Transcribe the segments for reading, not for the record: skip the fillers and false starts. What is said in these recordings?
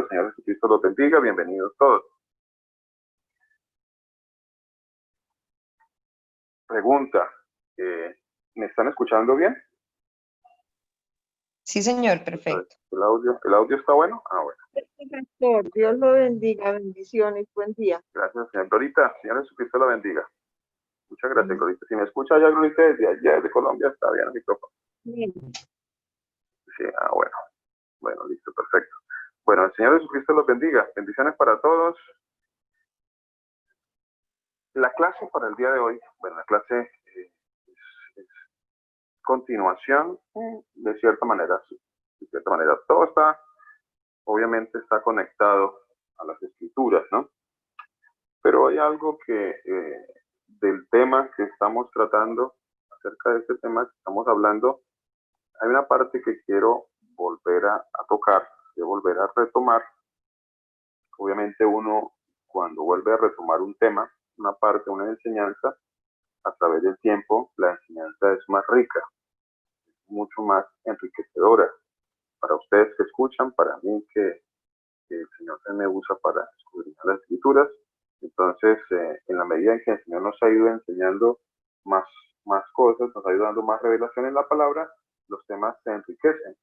Señor Jesucristo los bendiga. Bienvenidos todos. Pregunta, ¿me están escuchando bien? Sí, señor, perfecto. ¿El audio está bueno? Ah, bueno. Pastor, Dios lo bendiga, bendiciones, buen día. Gracias, señor. Glorita, Señor Jesucristo la bendiga. Muchas gracias, Glorita. Si me escucha ya, Glorita, desde allá, de Colombia, está bien el micrófono. Bien. Sí, bueno. Bueno, listo, perfecto. Bueno, el Señor Jesucristo los bendiga. Bendiciones para todos. La clase para el día de hoy, bueno, la clase es continuación, de cierta manera, sí, de cierta manera. Todo está, obviamente, está conectado a las escrituras, ¿no? Pero hay algo que, del tema que estamos tratando, acerca de este tema que estamos hablando, hay una parte que quiero volver a tocar, de volver a retomar. Obviamente uno, cuando vuelve a retomar un tema, una parte, una enseñanza, a través del tiempo, la enseñanza es más rica, mucho más enriquecedora. Para ustedes que escuchan, para mí que el Señor se me usa para escudriñar las escrituras. Entonces, en la medida en que el Señor nos ha ido enseñando más cosas, nos ha ido dando más revelación en la palabra, los temas se enriquecen.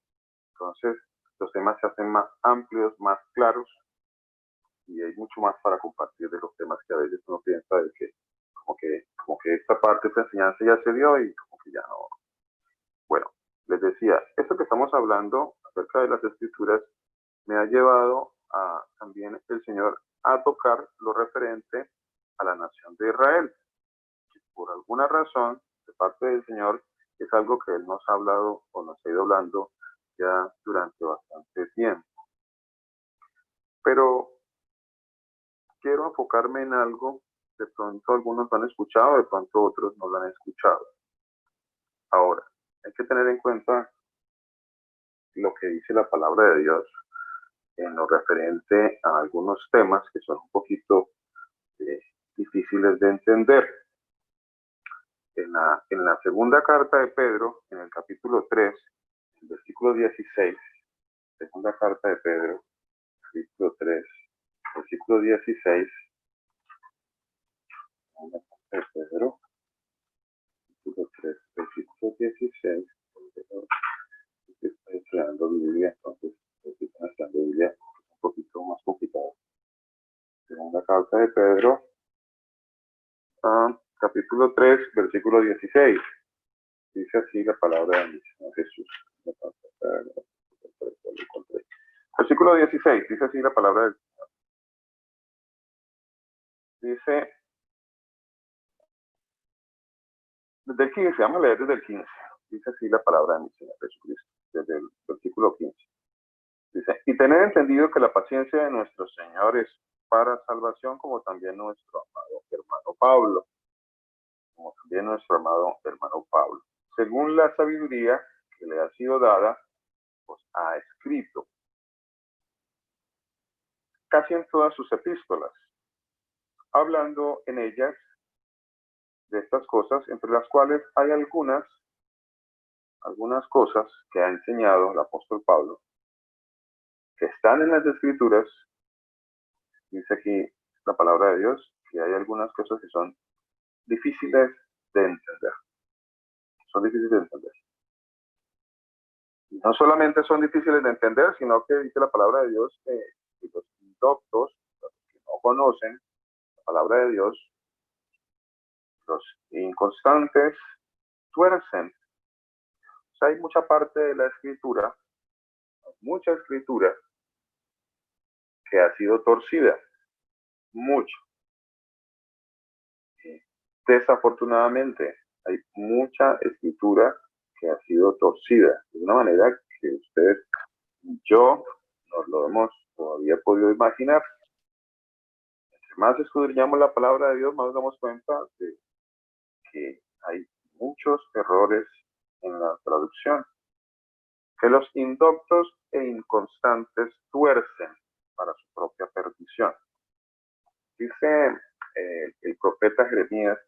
Entonces, los temas se hacen más amplios, más claros, y hay mucho más para compartir de los temas que a veces uno piensa de que como que esta parte, esta enseñanza ya se dio y como que ya no. Bueno, les decía, esto que estamos hablando acerca de las escrituras me ha llevado a también el Señor a tocar lo referente a la nación de Israel. Que por alguna razón, de parte del Señor, es algo que Él nos ha hablado o nos ha ido hablando ya durante bastante tiempo. Pero quiero enfocarme en algo, de pronto algunos lo han escuchado, de pronto otros no lo han escuchado. Ahora, hay que tener en cuenta lo que dice la palabra de Dios en lo referente a algunos temas que son un poquito difíciles de entender. En la segunda carta de Pedro, en el capítulo 3, el versículo 16, segunda carta de Pedro, capítulo 3, versículo 16, segunda carta de Pedro, capítulo 3, versículo 16, estoy estudiando Biblia, entonces estoy estudiando Biblia un poquito más complicado. Segunda carta de Pedro, capítulo 3, versículo 16. Dice así la palabra de mi Señor Jesús. Versículo 16, dice así la palabra del Señor. Dice, desde el 15, vamos a leer desde el 15. Dice así la palabra de mi Señor Jesucristo, desde el versículo 15. Dice, y tener entendido que la paciencia de nuestro Señor es para salvación, como también nuestro amado hermano Pablo. Como también nuestro amado hermano Pablo. Según la sabiduría que le ha sido dada, pues ha escrito casi en todas sus epístolas, hablando en ellas de estas cosas, entre las cuales hay algunas cosas que ha enseñado el apóstol Pablo, que están en las escrituras. Dice aquí la palabra de Dios, que hay algunas cosas que son difíciles de entender. Son difíciles de entender. Y no solamente son difíciles de entender, sino que dice la palabra de Dios que los indoctos, los que no conocen la palabra de Dios, los inconstantes, tuercen. O sea, hay mucha parte de la escritura, mucha escritura, que ha sido torcida. Mucho. Desafortunadamente, hay mucha escritura que ha sido torcida. De una manera que ustedes y yo nos lo hemos todavía podido imaginar. Entre más escudriñamos la palabra de Dios, más nos damos cuenta de que hay muchos errores en la traducción, que los indoctos e inconstantes tuercen para su propia perdición. Dice el profeta Jeremías,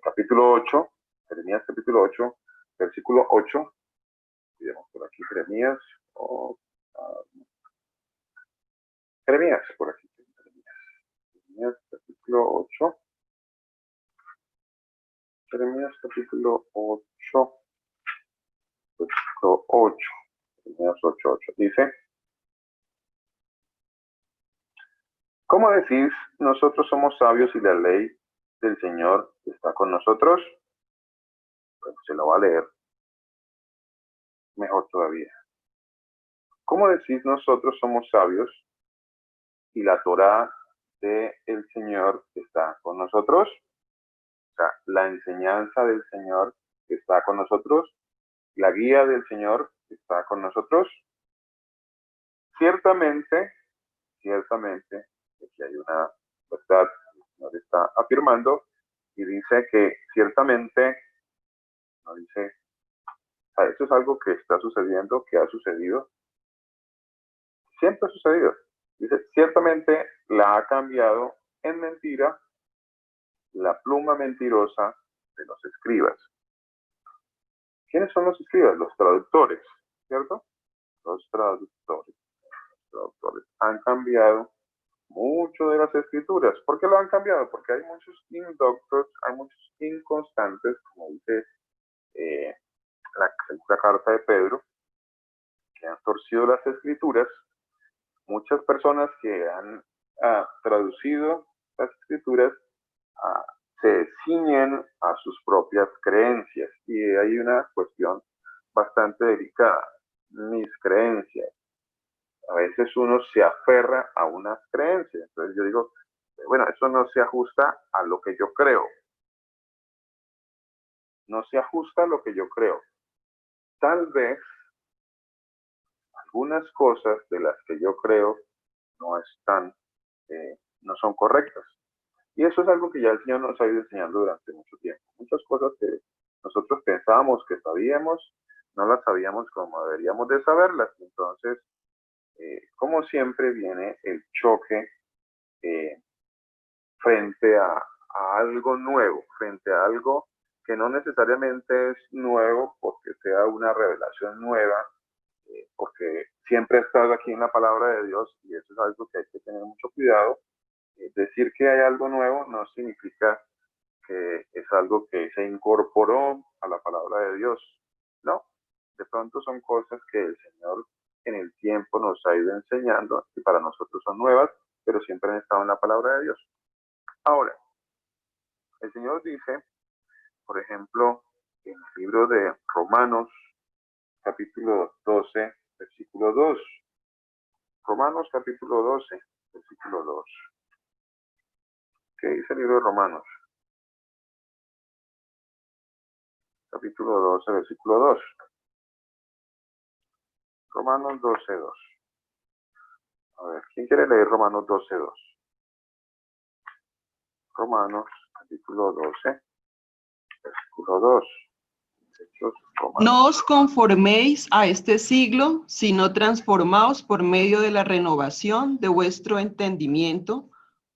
capítulo 8, Jeremías capítulo 8, versículo 8, miremos por aquí Jeremías, Jeremías, por aquí. Jeremías capítulo 8. Jeremías capítulo 8. Versículo 8. Jeremías 8:8. Dice: ¿Cómo decís, nosotros somos sabios y la ley del Señor está con nosotros? Pues se lo va a leer mejor todavía. ¿Cómo decís, nosotros somos sabios y la Torá del Señor está con nosotros? O sea, la enseñanza del Señor está con nosotros, la guía del Señor está con nosotros. Ciertamente, aquí hay una verdad que el Señor está afirmando y dice que ciertamente, no dice, o sea, eso es algo que está sucediendo, que ha sucedido, siempre ha sucedido. Dice, ciertamente la ha cambiado en mentira la pluma mentirosa de los escribas. ¿Quiénes son los escribas? Los traductores, ¿cierto? Los traductores han cambiado mucho de las escrituras. ¿Por qué lo han cambiado? Porque hay muchos indoctos, hay muchos inconstantes, como dice la segunda carta de Pedro, que han torcido las escrituras. Muchas personas que han traducido las escrituras se ciñen a sus propias creencias. Y hay una cuestión bastante delicada. Mis creencias. A veces uno se aferra a unas creencias. Entonces yo digo, bueno, eso no se ajusta a lo que yo creo. No se ajusta a lo que yo creo. Tal vez algunas cosas de las que yo creo no están, no son correctas. Y eso es algo que ya el Señor nos ha ido enseñando durante mucho tiempo. Muchas cosas que nosotros pensábamos que sabíamos, no las sabíamos como deberíamos de saberlas. Entonces, como siempre viene el choque frente a algo nuevo, frente a algo que no necesariamente es nuevo porque sea una revelación nueva, porque siempre ha estado aquí en la palabra de Dios y eso es algo que hay que tener mucho cuidado. Decir que hay algo nuevo no significa que es algo que se incorporó a la palabra de Dios. No, de pronto son cosas que el Señor en el tiempo nos ha ido enseñando y para nosotros son nuevas, pero siempre han estado en la palabra de Dios. Ahora, el Señor dice, por ejemplo, en el libro de Romanos, capítulo 12, versículo 2. Romanos, capítulo 12, versículo 2. ¿Qué dice el libro de Romanos? Capítulo 12, versículo 2. Romanos 12, 2. A ver, ¿quién quiere leer Romanos 12, 2? Romanos, capítulo 12, versículo 2. No os conforméis a este siglo, sino transformaos por medio de la renovación de vuestro entendimiento,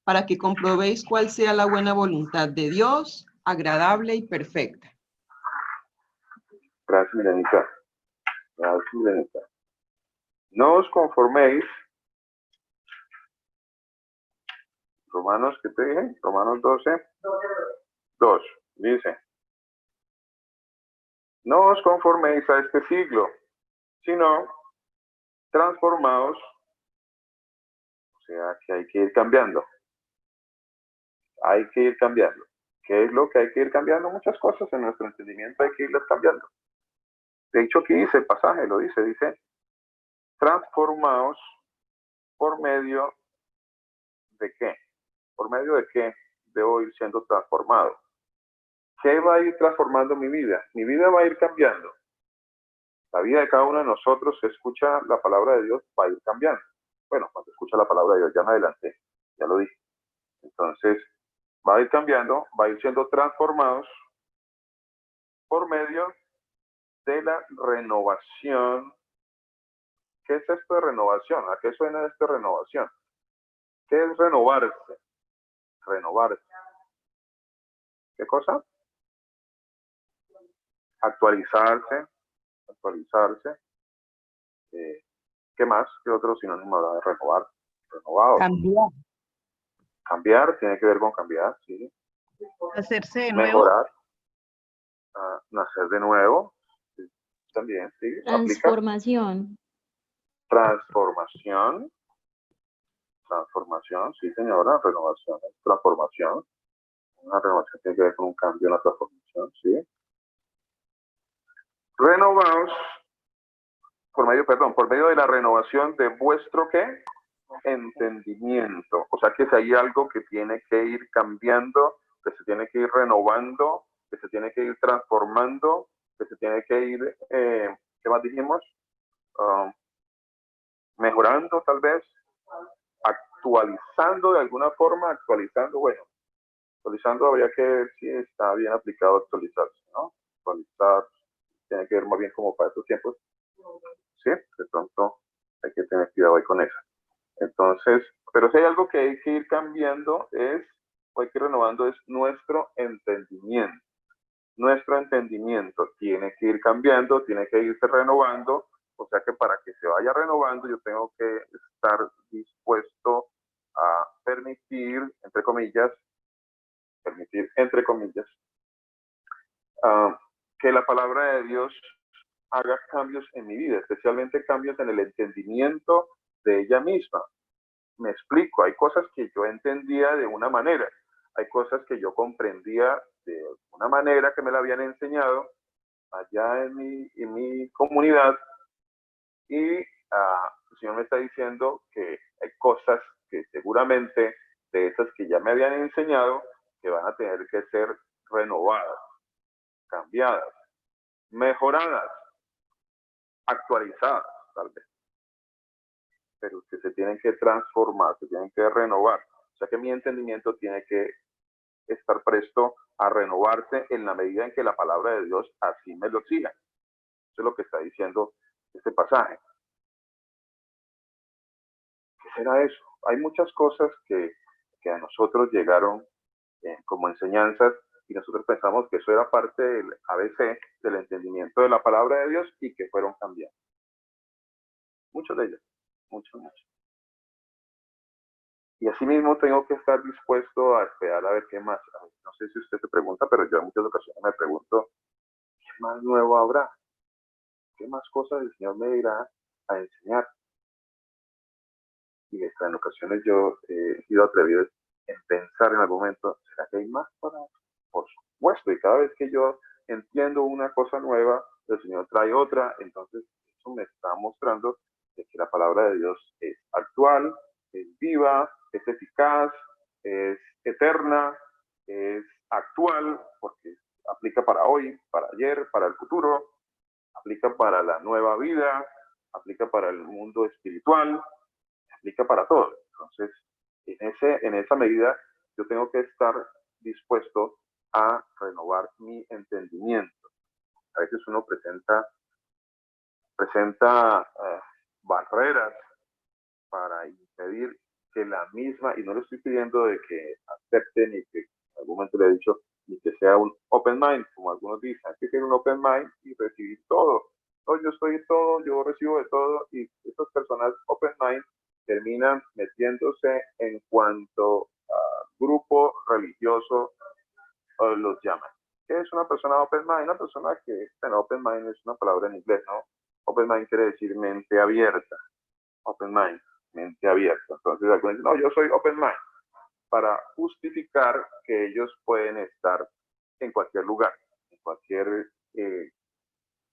para que comprobéis cuál sea la buena voluntad de Dios, agradable y perfecta. Gracias, Milenita. Gracias, Milenita. No os conforméis. Romanos, ¿qué te dije? Romanos 12, 2. Dice, no os conforméis a este siglo, sino transformaos, o sea, que hay que ir cambiando. Hay que ir cambiando. ¿Qué es lo que hay que ir cambiando? Muchas cosas en nuestro entendimiento hay que irlas cambiando. De hecho, aquí dice el pasaje, lo dice, transformaos por medio de qué. ¿Por medio de qué debo ir siendo transformado? ¿Qué va a ir transformando mi vida? Mi vida va a ir cambiando. La vida de cada uno de nosotros, se escucha la palabra de Dios, va a ir cambiando. Bueno, cuando escucha la palabra de Dios, ya me adelanté, ya lo dije. Entonces, va a ir cambiando, va a ir siendo transformados por medio de la renovación. ¿Qué es esto de renovación? ¿A qué suena esto de renovación? ¿Qué es renovarse? Renovarse. ¿Qué cosa? Actualizarse. ¿Qué más? ¿Qué otro sinónimo habrá de renovar? renovados. Cambiar. Cambiar tiene que ver con cambiar, sí. Hacerse de nuevo. Mejorar. Nacer de nuevo. Sí, también, sí. Transformación. Transformación. Transformación, sí señora. Renovación, transformación. Una renovación tiene que ver con un cambio, una transformación, sí. Renovaos por medio de la renovación de vuestro ¿qué? Entendimiento. O sea que si hay algo que tiene que ir cambiando, que se tiene que ir renovando, que se tiene que ir transformando, que se tiene que ir, ¿qué más dijimos? Mejorando tal vez, actualizando de alguna forma, bueno, actualizando habría que ver si está bien aplicado actualizarse, ¿no? Actualizar tiene que ver más bien como para estos tiempos, ¿sí? De pronto hay que tener cuidado ahí con eso. Entonces, pero si hay algo que hay que ir cambiando o hay que ir renovando, es nuestro entendimiento. Nuestro entendimiento tiene que ir cambiando, tiene que irse renovando, o sea que para que se vaya renovando yo tengo que estar dispuesto a permitir, entre comillas, que la palabra de Dios haga cambios en mi vida, especialmente cambios en el entendimiento de ella misma. Me explico, hay cosas que yo entendía de una manera, hay cosas que yo comprendía de una manera que me la habían enseñado allá en mi comunidad, y el Señor me está diciendo que hay cosas que seguramente de esas que ya me habían enseñado que van a tener que ser renovadas, cambiadas, mejoradas, actualizadas tal vez, pero que se tienen que transformar, se tienen que renovar. O sea que mi entendimiento tiene que estar presto a renovarse en la medida en que la palabra de Dios así me lo exija. Eso es lo que está diciendo este pasaje. ¿Qué será eso? Hay muchas cosas que a nosotros llegaron como enseñanzas y nosotros pensamos que eso era parte del ABC, del entendimiento de la palabra de Dios, y que fueron cambiando. Muchos de ellos, muchos. Y asimismo tengo que estar dispuesto a esperar a ver qué más. No sé si usted se pregunta, pero yo en muchas ocasiones me pregunto, ¿qué más nuevo habrá? ¿Qué más cosas el Señor me dirá a enseñar? Y en ocasiones yo he sido atrevido en pensar en algún momento, ¿será que hay más para? Por supuesto, y cada vez que yo entiendo una cosa nueva, el Señor trae otra, entonces eso me está mostrando que la palabra de Dios es actual, es viva, es eficaz, es eterna, es actual, porque aplica para hoy, para ayer, para el futuro, aplica para la nueva vida, aplica para el mundo espiritual, aplica para todo. Entonces, en esa medida, yo tengo que estar dispuesto a renovar mi entendimiento. A veces uno presenta barreras para impedir que la misma, y no le estoy pidiendo de que acepten y que en algún momento le he dicho, ni que sea un open mind, como algunos dicen, hay que tener un open mind y recibir todo. No, yo estoy todo, yo recibo de todo, y estas personas open mind terminan metiéndose en cuanto a grupo religioso los llaman. ¿Qué es una persona open mind? Una persona que, bueno, open mind es una palabra en inglés, ¿no? Open mind quiere decir mente abierta. Open mind, mente abierta. Entonces algunos dicen, no, yo soy open mind, para justificar que ellos pueden estar en cualquier lugar, en cualquier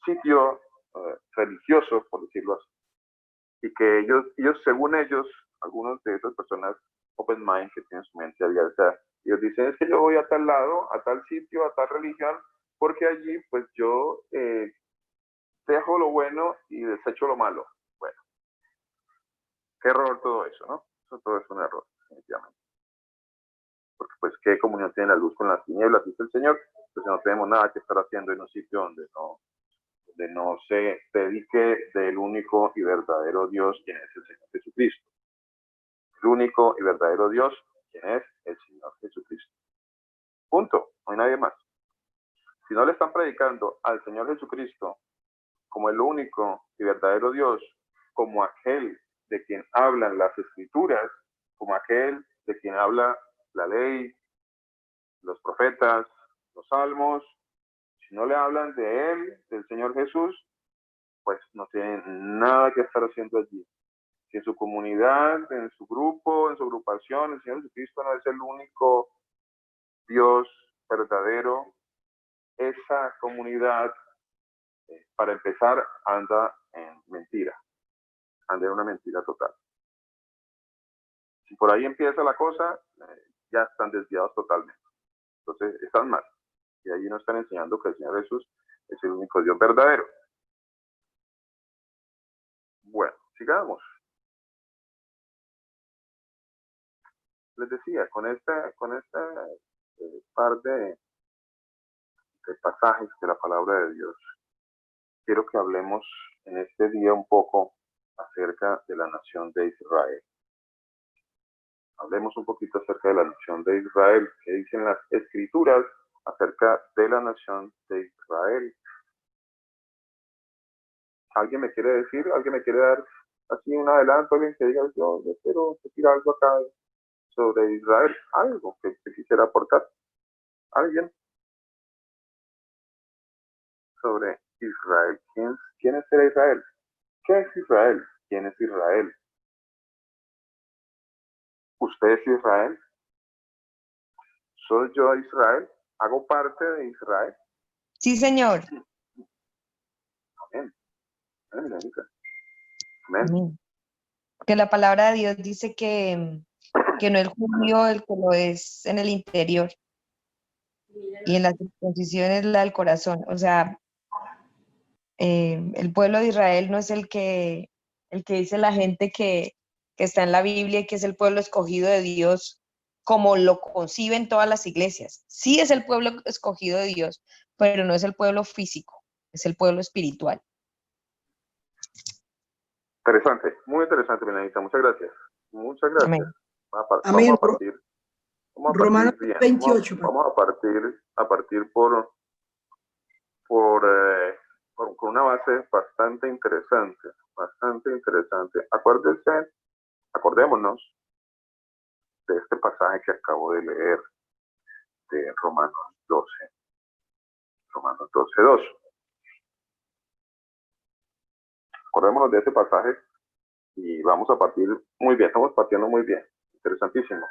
sitio religioso, por decirlo así. Y que ellos, según ellos, algunos de esas personas open mind que tienen su mente abierta, ellos dicen, es que yo voy a tal lado, a tal sitio, a tal religión, porque allí pues yo dejo lo bueno y desecho lo malo. Bueno, qué error todo eso, ¿no? Eso todo es un error, definitivamente. Porque pues qué comunión tiene la luz con las tinieblas, dice el Señor, pues no tenemos nada que estar haciendo en un sitio donde no se dedique del único y verdadero Dios, quien es el Señor Jesucristo. El único y verdadero Dios, quien es el Señor Jesucristo. Punto, no hay nadie más. Si no le están predicando al Señor Jesucristo como el único y verdadero Dios, como aquel de quien hablan las escrituras, como aquel de quien habla la ley, los profetas, los salmos. Si no le hablan de él, del Señor Jesús, pues no tienen nada que estar haciendo allí. Si en su comunidad, en su grupo, en su agrupación, el Señor Jesucristo no es el único Dios verdadero, esa comunidad, para empezar, anda en mentira, anda en una mentira total. Si por ahí empieza la cosa, ya están desviados totalmente. Entonces, están mal. Y allí nos están enseñando que el Señor Jesús es el único Dios verdadero. Bueno, sigamos. Les decía, con este par de pasajes de la palabra de Dios, quiero que hablemos en este día un poco acerca de la nación de Israel. Hablemos un poquito acerca de la nación de Israel, que dicen las escrituras acerca de la nación de Israel. ¿Alguien me quiere decir? ¿Alguien me quiere dar así un adelanto? ¿Alguien que diga, yo quiero decir algo acá sobre Israel? Algo que quisiera aportar. ¿Alguien? Sobre Israel. ¿Quién es Israel? ¿Qué es Israel? ¿Quién es Israel? ¿Usted es Israel? ¿Soy yo Israel? ¿Hago parte de Israel? Sí, señor. Amén. Amén. Amén. Porque la palabra de Dios dice que no el judío el que lo es en el interior y en la circuncisión es la del corazón. O sea, el pueblo de Israel no es el que dice la gente que está en la Biblia y que es el pueblo escogido de Dios como lo conciben todas las iglesias. Sí es el pueblo escogido de Dios, pero no es el pueblo físico, es el pueblo espiritual. Interesante, muy interesante, Benedita. Muchas gracias. Muchas gracias. Amén. Vamos a partir Romanos bien. 28. Vamos a partir con una base bastante interesante. Acordémonos de este pasaje que acabo de leer de Romanos 12:2. Acordémonos de este pasaje y vamos a partir muy bien, estamos partiendo muy bien. Interesantísimo.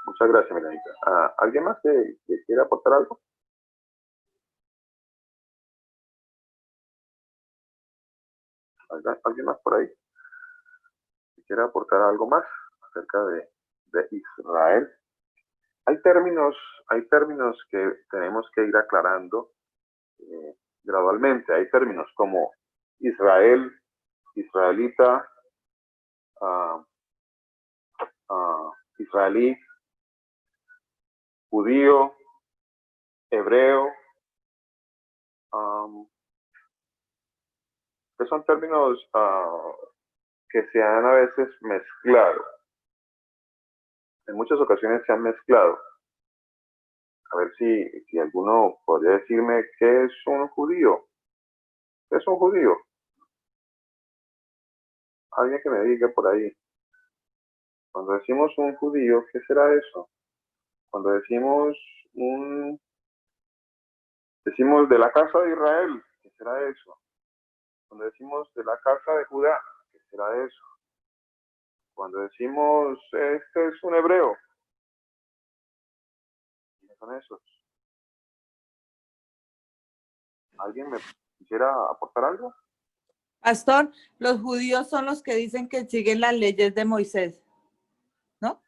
Muchas gracias, Milenita. ¿Alguien más que quiera aportar algo? ¿Alguien más por ahí que quiera aportar algo más acerca de Israel? Hay términos que tenemos que ir aclarando gradualmente. Hay términos como Israel, israelita, israelí, judío, hebreo, que son términos que se han a veces mezclado. En muchas ocasiones se han mezclado. A ver si alguno podría decirme qué es un judío. ¿Qué es un judío? Alguien que me diga por ahí. Cuando decimos un judío, ¿qué será eso? Cuando decimos de la casa de Israel, ¿qué será eso? Cuando decimos de la casa de Judá, ¿qué será eso? Cuando decimos este es un hebreo, ¿quiénes son esos? ¿Alguien me quisiera aportar algo? Pastor, los judíos son los que dicen que siguen las leyes de Moisés, ¿no?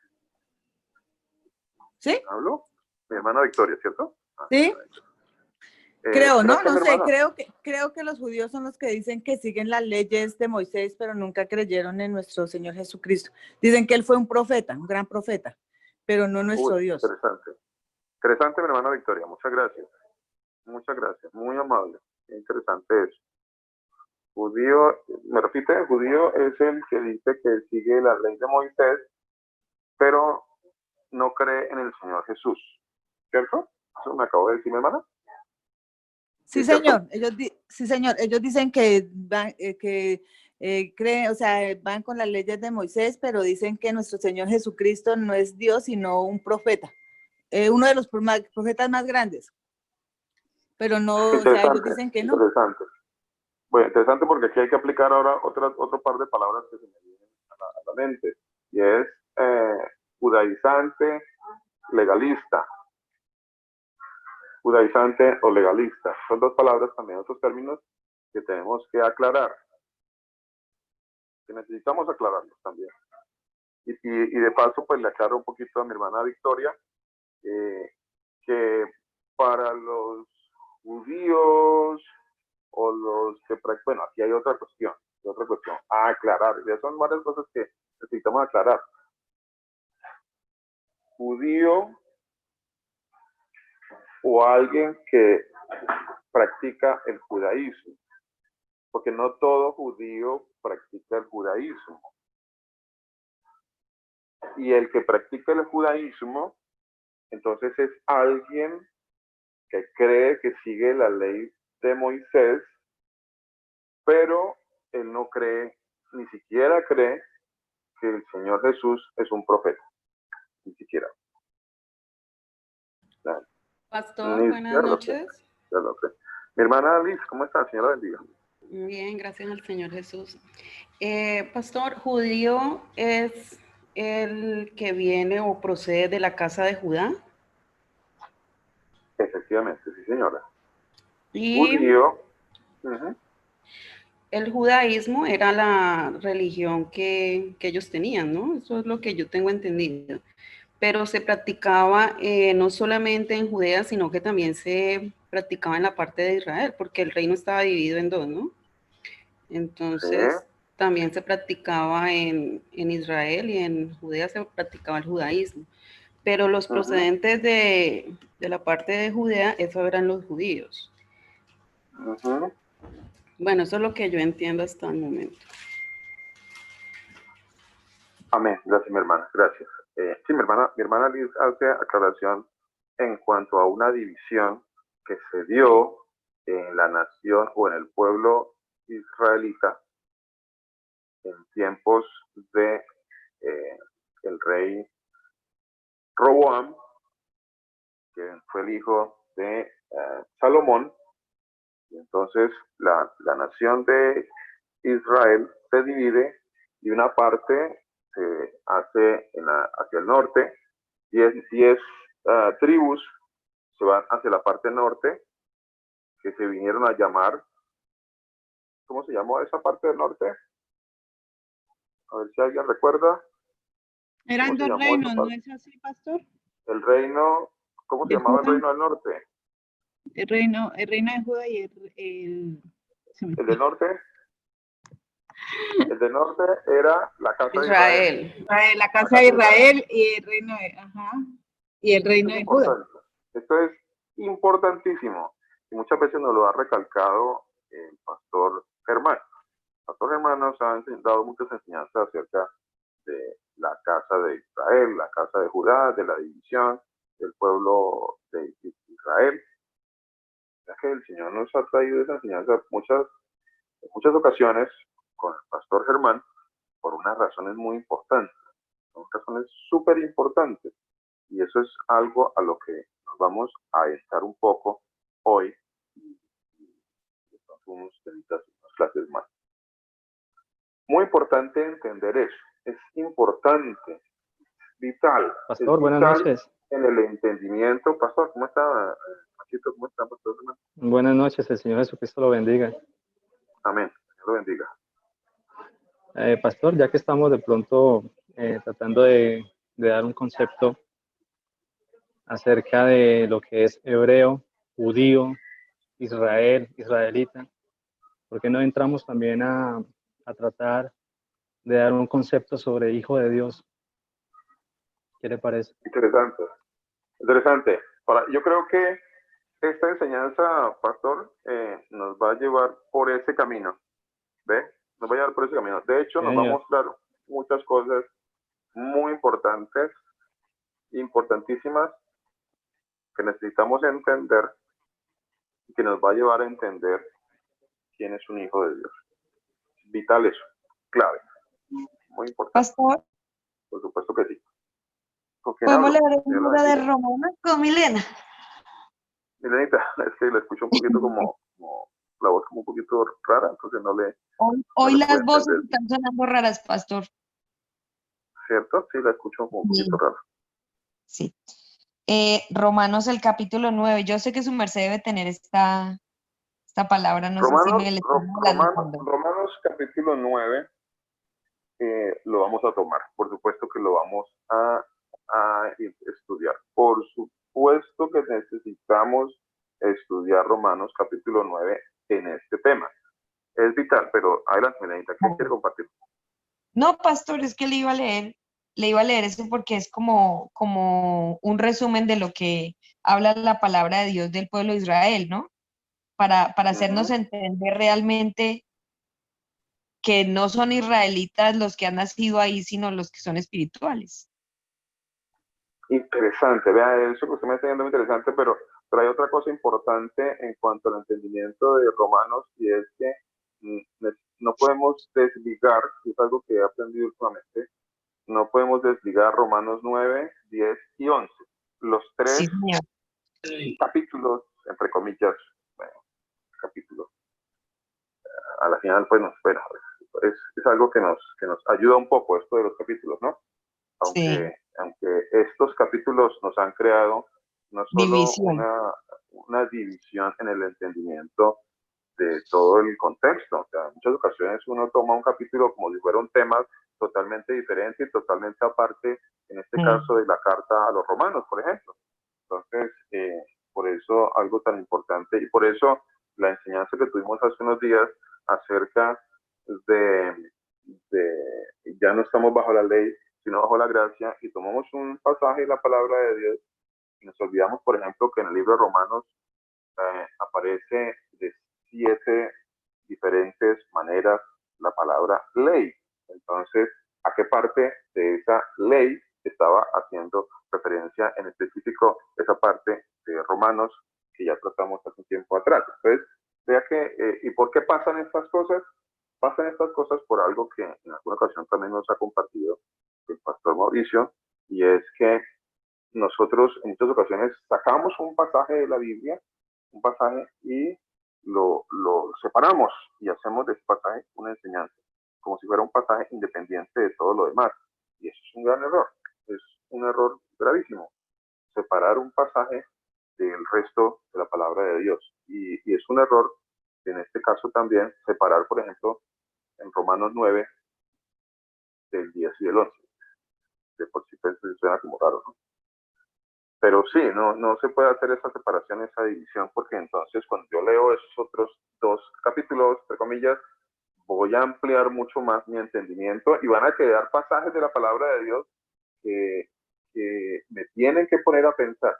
¿Sí? ¿Hablo? Mi hermana Victoria, ¿cierto? ¿Sí? Creo, ¿no? gracias, No sé, hermana. creo que los judíos son los que dicen que siguen las leyes de Moisés, pero nunca creyeron en nuestro Señor Jesucristo. Dicen que Él fue un profeta, un gran profeta, pero no nuestro Dios. Interesante. Interesante, mi hermana Victoria. Muchas gracias. Muchas gracias. Muy amable. Qué interesante eso. Judío, me repite, judío es el que dice que sigue la ley de Moisés, pero no cree en el Señor Jesús. ¿Cierto? Eso me acabo de decir, mi hermana. Sí, señor. Sí, señor. Ellos dicen que creen, o sea, van con las leyes de Moisés, pero dicen que nuestro Señor Jesucristo no es Dios, sino un profeta, uno de los profetas más grandes. Pero no, o sea, ellos dicen que no. Interesante. Bueno, interesante porque aquí hay que aplicar ahora otro par de palabras que se me vienen a la mente, y es judaizante, legalista. Judaizante o legalista. Son dos palabras también, otros términos que tenemos que aclarar, que necesitamos aclararlos también. Y de paso, pues le aclaro un poquito a mi hermana Victoria, que para los judíos o los que, bueno, aquí hay otra cuestión a aclarar, ya son varias cosas que necesitamos aclarar. Judío o alguien que practica el judaísmo, porque no todo judío practica el judaísmo. Y el que practica el judaísmo, entonces es alguien que cree que sigue la ley de Moisés, pero él no cree, ni siquiera cree que el Señor Jesús es un profeta, ni siquiera. Pastor, buenas noches. Mi hermana Liz, ¿cómo está? Señora bendiga. Bien, gracias al Señor Jesús. Pastor, ¿judío es el que viene o procede de la casa de Judá? Efectivamente, sí, señora. Y judío. El judaísmo era la religión que ellos tenían, ¿no? Eso es lo que yo tengo entendido. Pero se practicaba no solamente en Judea, sino que también se practicaba en la parte de Israel, porque el reino estaba dividido en dos, ¿no? Entonces, también se practicaba en Israel y en Judea se practicaba el judaísmo. Pero los procedentes de la parte de Judea, esos eran los judíos. Bueno, eso es lo que yo entiendo hasta el momento. Amén. Gracias, mi hermana. Gracias. Sí, mi hermana Liz hace aclaración en cuanto a una división que se dio en la nación o en el pueblo israelita en tiempos de el rey Roboam, que fue el hijo de Salomón. Y entonces la nación de Israel se divide y una parte se hace hacia el norte, 10 tribus se van hacia la parte norte, que se vinieron a llamar, ¿cómo se llamó esa parte del norte? A ver si alguien recuerda. Eran dos reinos, ¿no es así, pastor? El reino, ¿cómo se llamaba el reino del norte? El reino de Judá y el del norte. El del norte era la casa de Israel. La casa de Israel y el reino de Judá. Esto es importantísimo y muchas veces nos lo ha recalcado el pastor Germán. El pastor Germán nos ha dado muchas enseñanzas acerca de la casa de Israel, la casa de Judá, de la división del pueblo de Israel. Ya que el Señor nos ha traído esa enseñanza en muchas ocasiones con el pastor Germán por unas razones muy importantes, son razones súper importantes, y eso es algo a lo que nos vamos a estar un poco hoy y unas clases más. Muy importante entender eso, es importante, vital. Pastor, buenas noches. En el entendimiento. Pastor, ¿cómo está? Machito, ¿cómo está, pastor? Buenas noches, el Señor Jesucristo lo bendiga. Amén, Dios lo bendiga. Pastor, ya que estamos de pronto tratando de dar un concepto acerca de lo que es hebreo, judío, Israel, israelita, ¿por qué no entramos también a tratar de dar un concepto sobre hijo de Dios? ¿Qué le parece? Interesante. Yo creo que esta enseñanza, pastor, nos va a llevar por ese camino. ¿Ve? Nos va a llevar por ese camino. De hecho, nos va a mostrar muchas cosas muy importantes, importantísimas, que necesitamos entender y que nos va a llevar a entender quién es un hijo de Dios. vital eso, clave, muy importante. Pastor, Por supuesto que sí. ¿Con quién ¿podemos hablo? leer el Dios la libro de bendiga. Romanos con Milena? Milenita, es que la escucho un poquito como la voz como un poquito rara, entonces no le Hoy puedo las voces entender, están sonando raras, pastor. ¿cierto? Sí, la escucho como un Sí. poquito rara. Sí. Romanos el capítulo 9. Yo sé que su merced debe tener esta palabra, no sé si me le estoy adelantando. Romanos capítulo 9 lo vamos a tomar, por supuesto que lo vamos a estudiar. Por supuesto que necesitamos estudiar Romanos capítulo 9 en este tema. Es vital, pero adelante, Melenita, ¿qué quiere compartir? No, pastor, es que le iba a leer eso porque es como un resumen de lo que habla la palabra de Dios del pueblo de Israel, ¿no? Para hacernos entender realmente que no son israelitas los que han nacido ahí, sino los que son espirituales. Interesante, vea, eso que usted me está diciendo es muy interesante, pero hay otra cosa importante en cuanto al entendimiento de Romanos, y es que no podemos desligar, y es algo que he aprendido últimamente, no podemos desligar Romanos 9, 10 y 11. Los tres capítulos, entre comillas, bueno, capítulos, a la final pues nos espera. Es algo que nos ayuda un poco esto de los capítulos, ¿no? Aunque estos capítulos nos han creado no solo una división en el entendimiento de todo el contexto. O sea, en muchas ocasiones uno toma un capítulo como si fuera un tema totalmente diferente y totalmente aparte, en este caso de la carta a los romanos, por ejemplo. Entonces, por eso algo tan importante y por eso la enseñanza que tuvimos hace unos días acerca de ya no estamos bajo la ley, sino bajo la gracia, y tomamos un pasaje de la palabra de Dios y nos olvidamos, por ejemplo, que en el libro de Romanos aparece de 7 diferentes maneras la palabra ley. Entonces, ¿a qué parte de esa ley estaba haciendo referencia en específico esa parte de Romanos que ya tratamos hace un tiempo atrás? Entonces, vea que, ¿y por qué pasan estas cosas? Pasan estas cosas por algo que en alguna ocasión también nos ha compartido el pastor Mauricio, y es que nosotros en muchas ocasiones sacamos un pasaje de la Biblia, un pasaje, y lo separamos y hacemos de ese pasaje una enseñanza, como si fuera un pasaje independiente de todo lo demás. Y eso es un gran error, es un error gravísimo, separar un pasaje del resto de la palabra de Dios. Y es un error, en este caso también, separar, por ejemplo, en Romanos 9, del 10 y del 11. De por sí suena como raro, ¿no? Pero sí, no se puede hacer esa separación, esa división, porque entonces cuando yo leo esos otros 2 capítulos, entre comillas, voy a ampliar mucho más mi entendimiento y van a quedar pasajes de la palabra de Dios que me tienen que poner a pensar.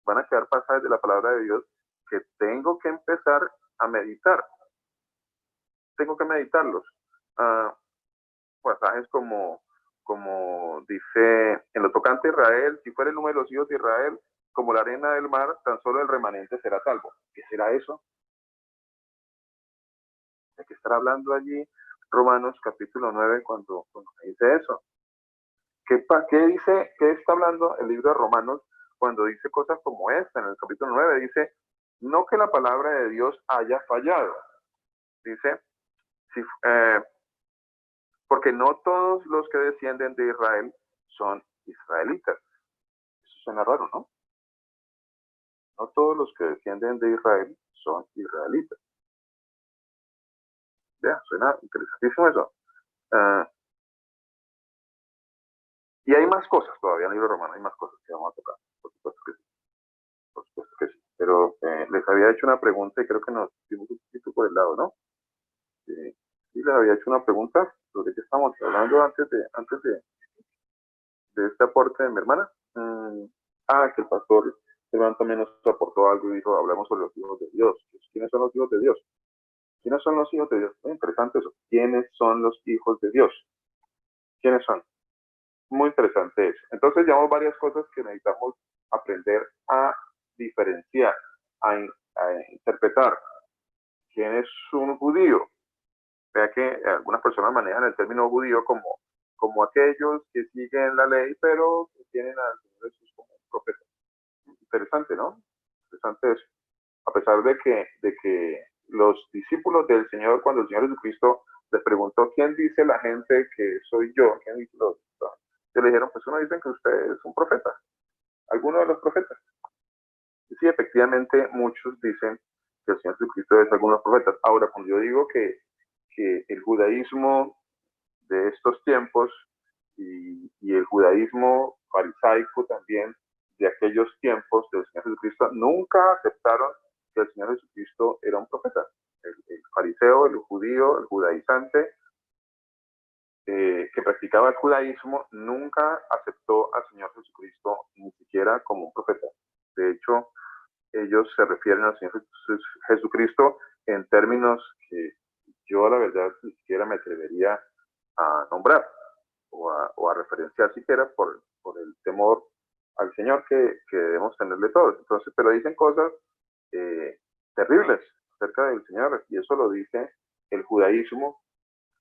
Van a quedar pasajes de la palabra de Dios que tengo que empezar a meditar. Tengo que meditarlos. Pasajes como dice, en lo tocante a Israel, si fuera el número de los hijos de Israel como la arena del mar, tan solo el remanente será salvo. ¿Qué será eso? ¿De qué estará hablando allí Romanos capítulo 9 cuando dice eso? ¿Qué dice, qué está hablando el libro de Romanos cuando dice cosas como esta? En el capítulo 9 dice, no que la palabra de Dios haya fallado. Dice, porque no todos los que descienden de Israel son israelitas. Eso suena raro, ¿no? No todos los que descienden de Israel son israelitas. Ya, suena interesantísimo eso. Y hay más cosas todavía en el libro romano, hay más cosas que vamos a tocar. Por supuesto que sí. Por supuesto que sí. Pero les había hecho una pregunta y creo que nos dimos un poquito por el lado, ¿no? Sí, les había hecho una pregunta sobre qué estamos hablando antes de este aporte de mi hermana. Que el pastor Iván también nos aportó algo y dijo, hablamos sobre los hijos de Dios. ¿Quiénes son los hijos de Dios? ¿Quiénes son los hijos de Dios? Muy interesante eso. ¿Quiénes son los hijos de Dios? ¿Quiénes son? Muy interesante eso. Entonces llevamos varias cosas que necesitamos aprender a diferenciar, a interpretar. ¿Quién es un judío? Vea que algunas personas manejan el término judío como aquellos que siguen la ley, pero que tienen al Señor Jesús como un profeta. Interesante, ¿no? Interesante eso. A pesar de que los discípulos del Señor, cuando el Señor Jesucristo les preguntó, ¿quién dice la gente que soy yo? ¿Quién dice los? Le dijeron, pues uno dicen que usted es un profeta, alguno de los profetas. Y sí, efectivamente, muchos dicen que el Señor Jesucristo es alguno de los profetas. Ahora, cuando yo digo que el judaísmo de estos tiempos y el judaísmo farisaico también de aquellos tiempos del Señor Jesucristo nunca aceptaron que el Señor Jesucristo era un profeta. El fariseo, el judío, el judaizante que practicaba el judaísmo nunca aceptó al Señor Jesucristo ni siquiera como un profeta. De hecho, ellos se refieren al Señor Jesucristo en términos que yo la verdad ni siquiera me atrevería a nombrar o a referenciar siquiera por el temor al Señor que debemos tenerle todos. Entonces, pero dicen cosas terribles acerca del Señor, y eso lo dice el judaísmo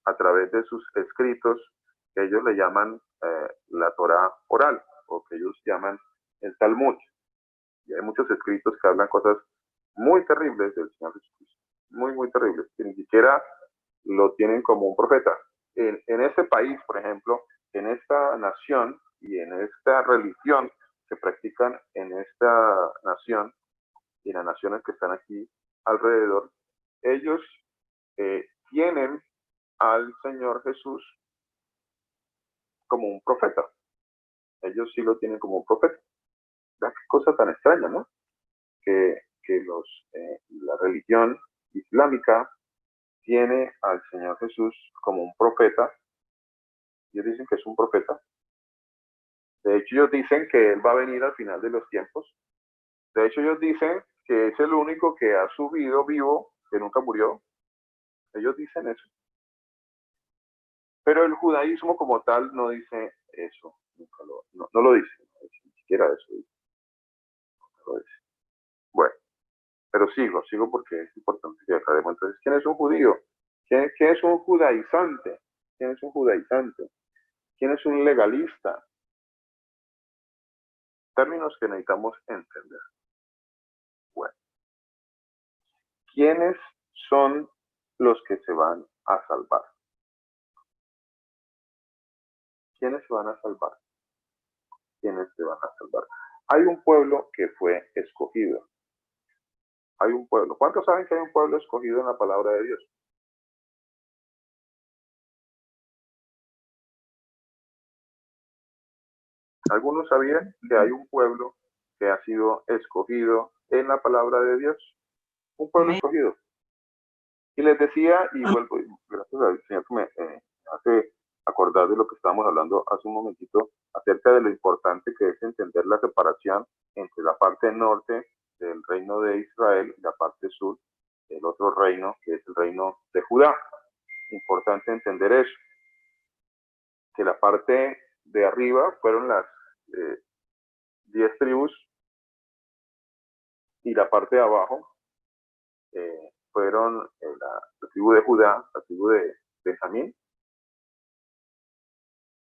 a través de sus escritos que ellos le llaman la Torá oral, o que ellos llaman el Talmud. Y hay muchos escritos que hablan cosas muy terribles del Señor Jesucristo, muy, muy terribles, que ni siquiera lo tienen como un profeta. En ese país, por ejemplo, en esta nación y en esta religión que practican en esta nación y en las naciones que están aquí alrededor, ellos tienen al Señor Jesús como un profeta. Ellos sí lo tienen como un profeta. ¿Verdad? Qué cosa tan extraña, ¿no? Que la religión islámica tiene al Señor Jesús como un profeta. Ellos dicen que es un profeta. De hecho, ellos dicen que Él va a venir al final de los tiempos. De hecho, ellos dicen que es el único que ha subido vivo, que nunca murió. Ellos dicen eso. Pero el judaísmo como tal no dice eso. No lo dice. Ni siquiera eso dice. No lo dice. Bueno, pero sigo porque es importante que aclaremos. Entonces, ¿quién es un judío? ¿Quién es un judaizante? ¿Quién es un judaizante? ¿Quién es un legalista? Términos que necesitamos entender. Bueno, ¿quiénes son los que se van a salvar? ¿Quiénes se van a salvar? ¿Quiénes se van a salvar? Hay un pueblo que fue escogido. Hay un pueblo. ¿Cuántos saben que hay un pueblo escogido en la palabra de Dios? ¿Algunos sabían que hay un pueblo que ha sido escogido en la palabra de Dios? Un pueblo escogido. Y les decía, y vuelvo, gracias al Señor que me hace acordar de lo que estábamos hablando hace un momentito, acerca de lo importante que es entender la separación entre la parte norte del reino de Israel y la parte sur del otro reino, que es el reino de Judá. Importante entender eso, que la parte de arriba fueron las 10 tribus y la parte de abajo fueron la tribu de Judá, la tribu de Benjamín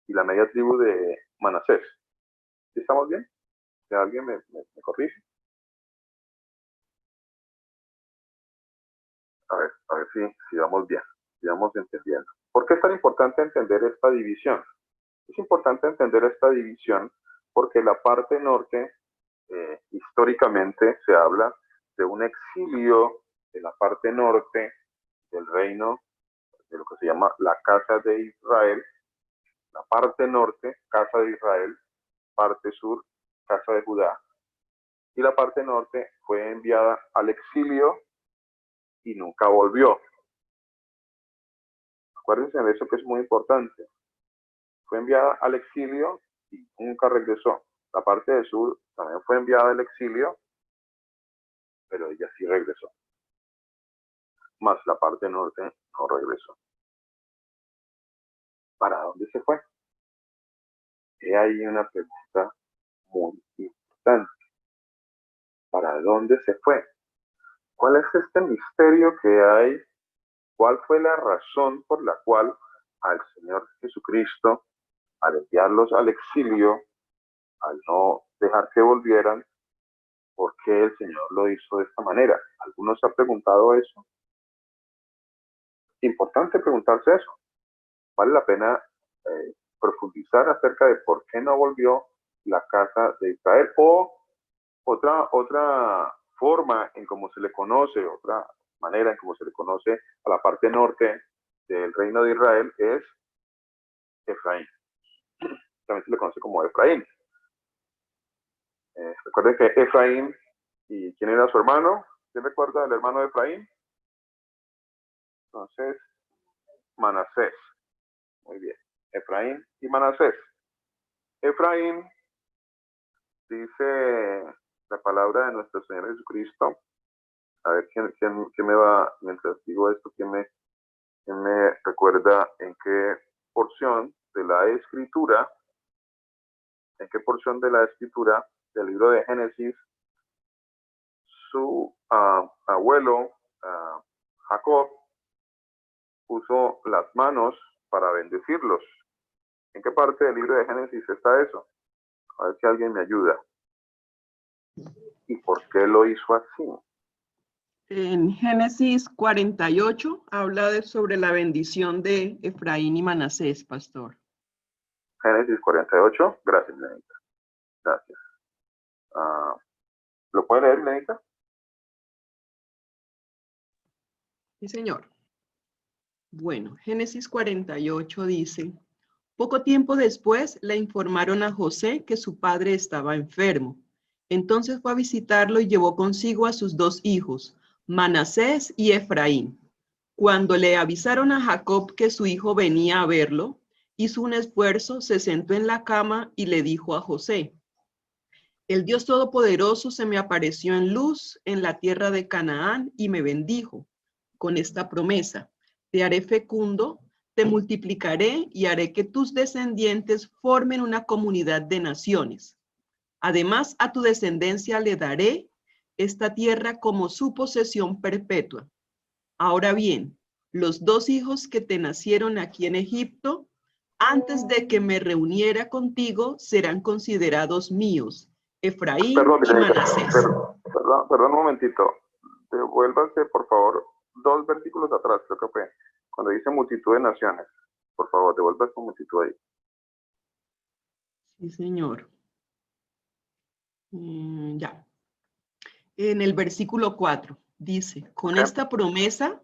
y la media tribu de Manasés. ¿Sí estamos bien? ¿Si alguien me corrige? A ver si vamos bien, si vamos entendiendo. ¿Por qué es tan importante entender esta división? Es importante entender esta división porque la parte norte, históricamente se habla de un exilio de la parte norte del reino, de lo que se llama la casa de Israel, la parte norte, casa de Israel, parte sur, casa de Judá, y la parte norte fue enviada al exilio y nunca volvió. Acuérdense de eso que es muy importante. Fue enviada al exilio y nunca regresó. La parte del sur también fue enviada al exilio, pero ella sí regresó. Más la parte norte no regresó. ¿Para dónde se fue? He ahí una pregunta muy importante. ¿Para dónde se fue? ¿Cuál es este misterio que hay ¿Cuál fue la razón por la cual al Señor Jesucristo, al enviarlos al exilio, al no dejar que volvieran, por qué el Señor lo hizo de esta manera? ¿Algunos se han preguntado eso? Importante preguntarse eso. Vale la pena profundizar acerca de por qué no volvió la casa de Israel. O otra forma en cómo se le conoce, otra manera en cómo se le conoce a la parte norte del reino de Israel es Efraín. También se le conoce como Efraín. Recuerden que Efraín, ¿y quién era su hermano? ¿Quién recuerda al hermano de Efraín? Entonces, Manasés. Muy bien. Efraín y Manasés. Efraín, dice la palabra de nuestro Señor Jesucristo. A ver, ¿quién me va, mientras digo esto, quién me recuerda en qué porción de la Escritura, del libro de Génesis, su abuelo, Jacob, puso las manos para bendecirlos? ¿En qué parte del libro de Génesis está eso? A ver si alguien me ayuda. ¿Y por qué lo hizo así? En Génesis 48 habla sobre la bendición de Efraín y Manasés, pastor. Génesis 48, gracias, Lenita. Gracias. ¿Lo puede leer, Lenita? Sí, señor. Bueno, Génesis 48 dice: poco tiempo después le informaron a José que su padre estaba enfermo. Entonces fue a visitarlo y llevó consigo a sus dos hijos, Manasés y Efraín. Cuando le avisaron a Jacob que su hijo venía a verlo, hizo un esfuerzo, se sentó en la cama y le dijo a José: el Dios Todopoderoso se me apareció en luz en la tierra de Canaán y me bendijo con esta promesa: te haré fecundo, te multiplicaré y haré que tus descendientes formen una comunidad de naciones. Además, a tu descendencia le daré esta tierra como su posesión perpetua. Ahora bien, los dos hijos que te nacieron aquí en Egipto, antes de que me reuniera contigo, serán considerados míos, Efraín y Manasés. Perdón un momentito. Devuélvanse, por favor, 2 versículos atrás, creo que fue. Cuando dice multitud de naciones. Por favor, devuélvanse con multitud ahí. Sí, señor. Ya. En el versículo 4 dice: con esta promesa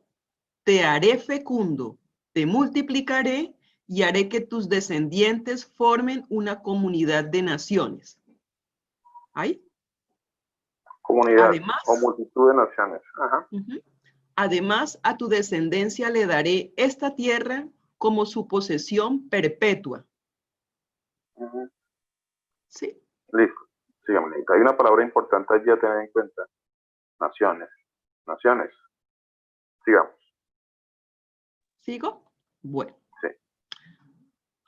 te haré fecundo, te multiplicaré y haré que tus descendientes formen una comunidad de naciones. ¿Ahí? Comunidad Además, o multitud de naciones. Ajá. Además, a tu descendencia le daré esta tierra como su posesión perpetua. Sí. Listo. Síganme. Hay una palabra importante allí a tener en cuenta. Naciones. Naciones. Sigamos. ¿Sigo? Bueno. Sí.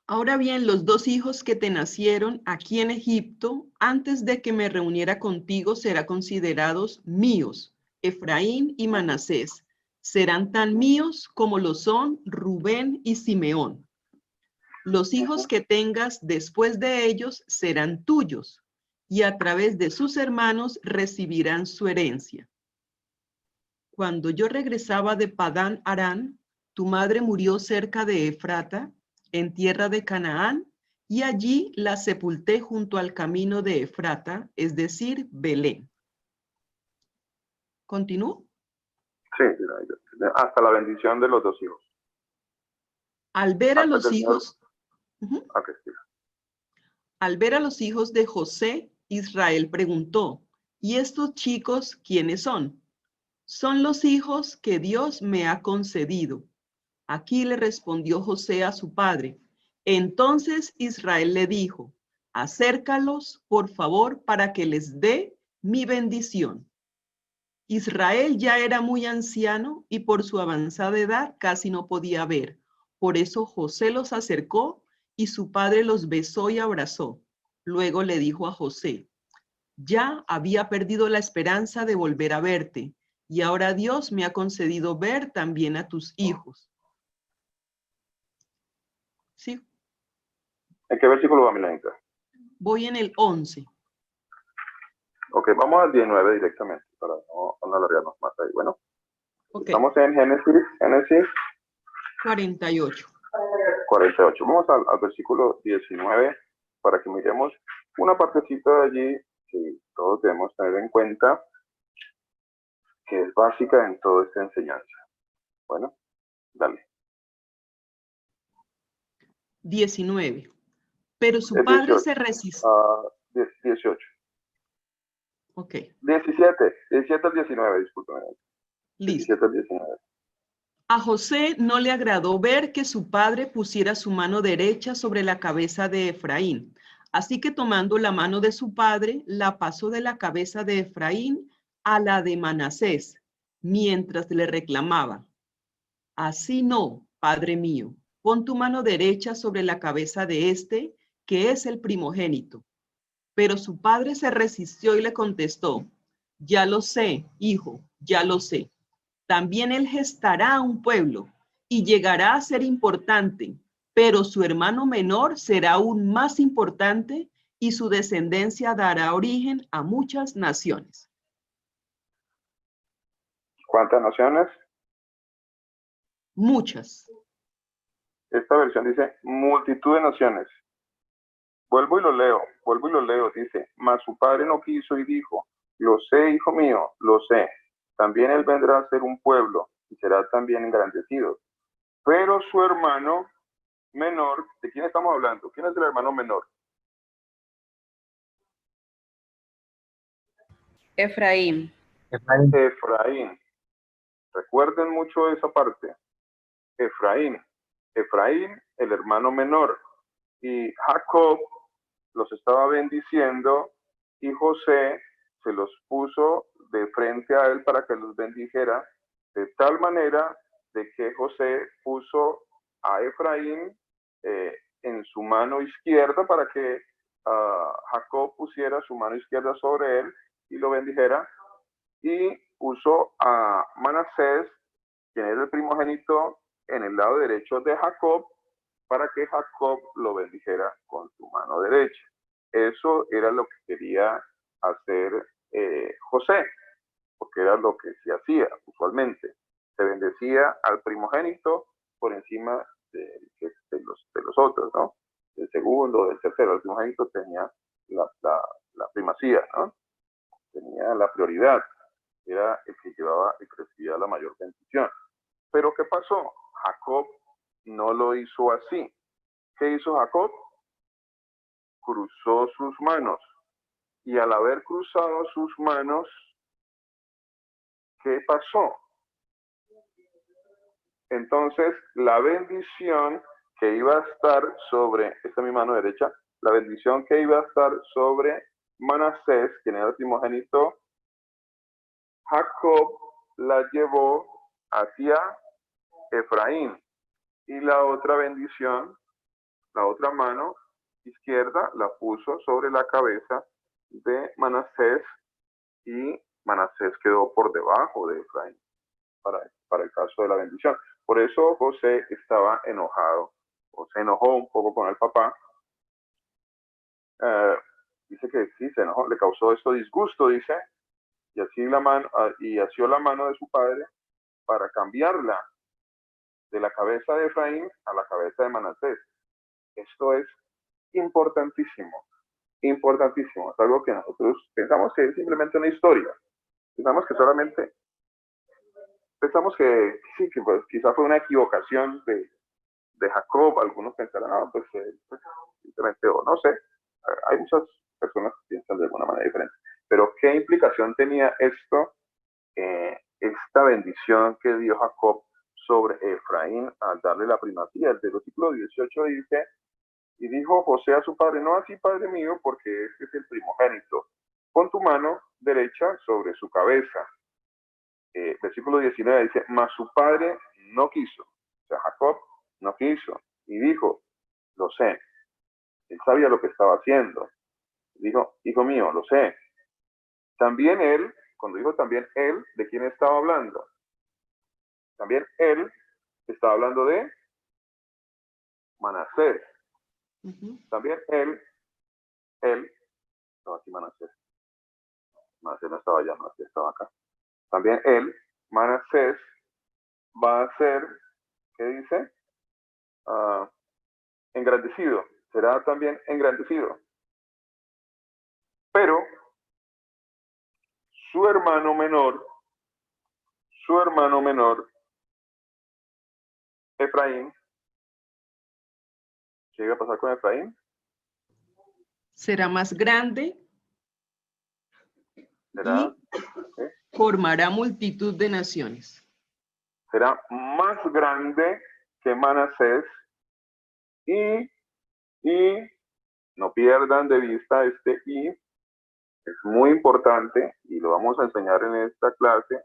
Ahora bien, los dos hijos que te nacieron aquí en Egipto, antes de que me reuniera contigo, serán considerados míos, Efraín y Manasés. Serán tan míos como lo son Rubén y Simeón. Los hijos que tengas después de ellos serán tuyos, y a través de sus hermanos recibirán su herencia. Cuando yo regresaba de Padán Arán, tu madre murió cerca de Efrata, en tierra de Canaán, y allí la sepulté junto al camino de Efrata, es decir, Belén. ¿Continúo? Sí, hasta la bendición de los dos hijos. Al ver a los hijos... Al ver a los hijos de José, Israel preguntó: ¿y estos chicos quiénes son? Son los hijos que Dios me ha concedido. Aquí le respondió José a su padre. Entonces Israel le dijo: acércalos, por favor, para que les dé mi bendición. Israel ya era muy anciano y por su avanzada edad casi no podía ver. Por eso José los acercó y su padre los besó y abrazó. Luego le dijo a José: ya había perdido la esperanza de volver a verte, y ahora Dios me ha concedido ver también a tus hijos. ¿Sí? ¿En qué versículo va, Milenita? Voy en el 11. Ok, vamos al 19 directamente, para no alargarnos más ahí. Bueno, Ok, estamos en Génesis 48. 48. Vamos al versículo 19 para que miremos una partecita de allí que todos debemos tener en cuenta, que es básica en toda esta enseñanza. Bueno, dale. 19. Pero su El padre 18. se resistió. 18. Ok, 17 al 19, discúlpeme. listo. 17 al 19. A José no le agradó ver que su padre pusiera su mano derecha sobre la cabeza de Efraín. Así que tomando la mano de su padre, la pasó de la cabeza de Efraín a la de Manasés, mientras le reclamaba: así no, padre mío, pon tu mano derecha sobre la cabeza de este, que es el primogénito. Pero su padre se resistió y le contestó: ya lo sé, hijo, ya lo sé. También él gestará un pueblo y llegará a ser importante, pero su hermano menor será aún más importante y su descendencia dará origen a muchas naciones. ¿Cuántas naciones? Muchas. Esta versión dice multitud de naciones. Vuelvo y lo leo, dice, mas su padre no quiso y dijo, lo sé, hijo mío, lo sé. También él vendrá a ser un pueblo y será también engrandecido. Pero su hermano menor, ¿de quién estamos hablando? ¿Quién es el hermano menor? Efraín. Efraín. Recuerden mucho esa parte. Efraín, el hermano menor. Y Jacob los estaba bendiciendo y José se los puso de frente a él para que los bendijera, de tal manera de que José puso a Efraín en su mano izquierda para que Jacob pusiera su mano izquierda sobre él y lo bendijera, y puso a Manasés, quien era el primogénito, en el lado derecho de Jacob, para que Jacob lo bendijera con su mano derecha. Eso era lo que quería hacer José, porque era lo que se hacía usualmente. Se bendecía al primogénito por encima de los otros, ¿no? Del segundo, del tercero. El primogénito tenía la primacía, ¿no? Tenía la prioridad. Era el que llevaba y recibía la mayor bendición. Pero ¿qué pasó? Jacob no lo hizo así. ¿Qué hizo Jacob? Cruzó sus manos. Y al haber cruzado sus manos, ¿qué pasó? Entonces, la bendición que iba a estar sobre, esta es mi mano derecha, la bendición que iba a estar sobre Manasés, quien era el primogénito, Jacob la llevó hacia Efraín. Y la otra bendición, la otra mano izquierda, la puso sobre la cabeza de Manasés, y Manasés quedó por debajo de Efraín para el caso de la bendición. Por eso José estaba enojado, o se enojó un poco con el papá. Dice que sí, se enojó, le causó esto disgusto, dice, y asió la mano de su padre para cambiarla de la cabeza de Efraín a la cabeza de Manasés. Esto es importantísimo, importantísimo. Es algo que nosotros pensamos que es simplemente una historia. Pensamos que sí, que pues, quizá fue una equivocación de Jacob. Algunos pensarán, pues simplemente, o no sé. Hay muchas personas que piensan de alguna manera diferente. Pero ¿qué implicación tenía esto, esta bendición que dio Jacob sobre Efraín al darle la primacía? El versículo 18 dice, y dijo José a su padre, no así, padre mío, porque este es el primogénito. Pon tu mano derecha sobre su cabeza. Versículo 19 dice, mas su padre no quiso. O sea, Jacob no quiso. Y dijo, lo sé. Él sabía lo que estaba haciendo. Dijo, hijo mío, lo sé. También él cuando dijo también él, ¿de quién estaba hablando? También él estaba hablando de Manasés. También él, estaba aquí Manasés no estaba allá, Manasés estaba acá. También él, Manasés, va a ser, ¿qué dice? Engrandecido, será también engrandecido. Pero su hermano menor, Efraín, ¿qué iba a pasar con Efraín? Será más grande ¿Será? y formará multitud de naciones. Será más grande que Manasés y no pierdan de vista este y, es muy importante y lo vamos a enseñar en esta clase,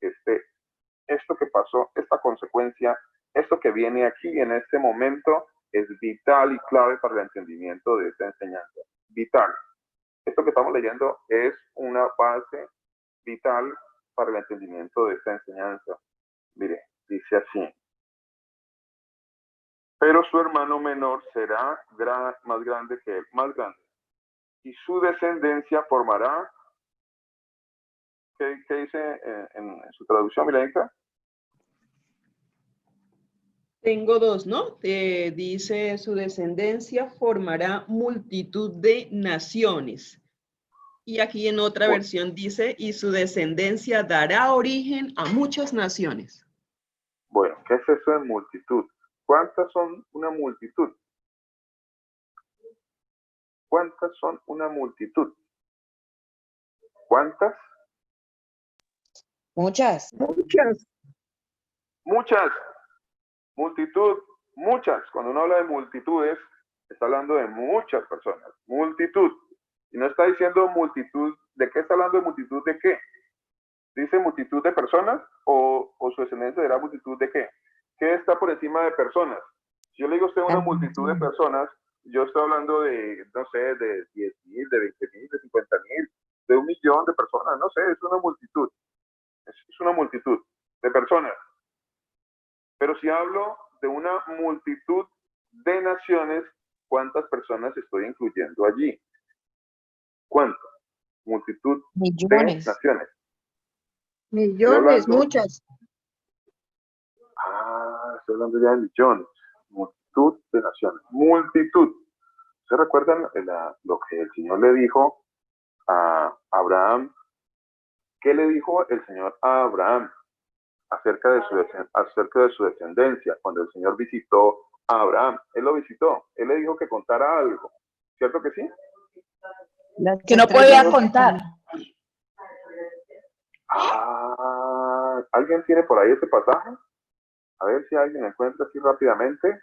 esto que pasó, esta consecuencia, esto que viene aquí en este momento es vital y clave para el entendimiento de esta enseñanza. Vital. Esto que estamos leyendo es una base vital para el entendimiento de esta enseñanza. Mire, dice así. Pero su hermano menor será más grande que él, más grande. Y su descendencia formará, ¿qué dice en su traducción, Milenka? Tengo dos, ¿no? Dice, su descendencia formará multitud de naciones. Y aquí en otra versión dice, y su descendencia dará origen a muchas naciones. Bueno, ¿qué es eso de multitud? ¿Cuántas son una multitud? ¿Cuántas son una multitud? ¿Cuántas? Muchas. Muchas. Muchas. Multitud, muchas. Cuando uno habla de multitudes, está hablando de muchas personas. Multitud. Y no está diciendo multitud, ¿de qué está hablando de multitud de qué? ¿Dice multitud de personas o su descendencia será multitud de qué? ¿Qué está por encima de personas? Si yo le digo a usted una multitud de personas, yo estoy hablando de, no sé, de 10.000, de 20.000, de 50.000, de 1.000.000 de personas, no sé, es una multitud. Es una multitud de personas. Pero si hablo de una multitud de naciones, ¿cuántas personas estoy incluyendo allí? ¿Cuántas? Multitud Millones. de naciones. Millones, muchas. Estoy hablando ya de millones. Multitud de naciones. Multitud. ¿Se recuerdan lo que el Señor le dijo a Abraham? ¿Qué le dijo el Señor a Abraham acerca de su descendencia? Cuando el Señor visitó a Abraham, Él lo visitó. Él le dijo que contara algo. ¿Cierto que sí? Que no podía contar. ¿Alguien tiene por ahí ese pasaje? A ver si alguien encuentra así rápidamente.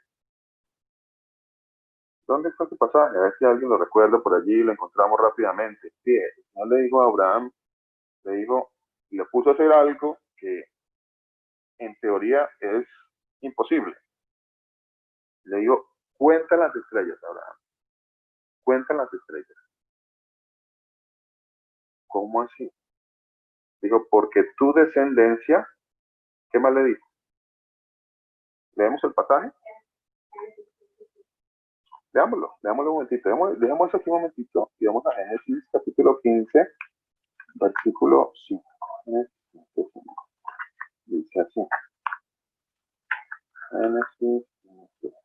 ¿Dónde está ese pasaje? A ver si alguien lo recuerda por allí y lo encontramos rápidamente. Sí, el Señor le dijo a Abraham, le puso a hacer algo que en teoría es imposible. Le dijo, cuenta las estrellas, Abraham. Cuenta las estrellas. ¿Cómo así? Dijo, porque tu descendencia, ¿qué más le dijo? ¿Leemos el pasaje? Leámoslo un momentito. Dejemos aquí un momentito y vamos a Génesis capítulo 15, versículo 5. Génesis 5. Dice así. Génesis 15.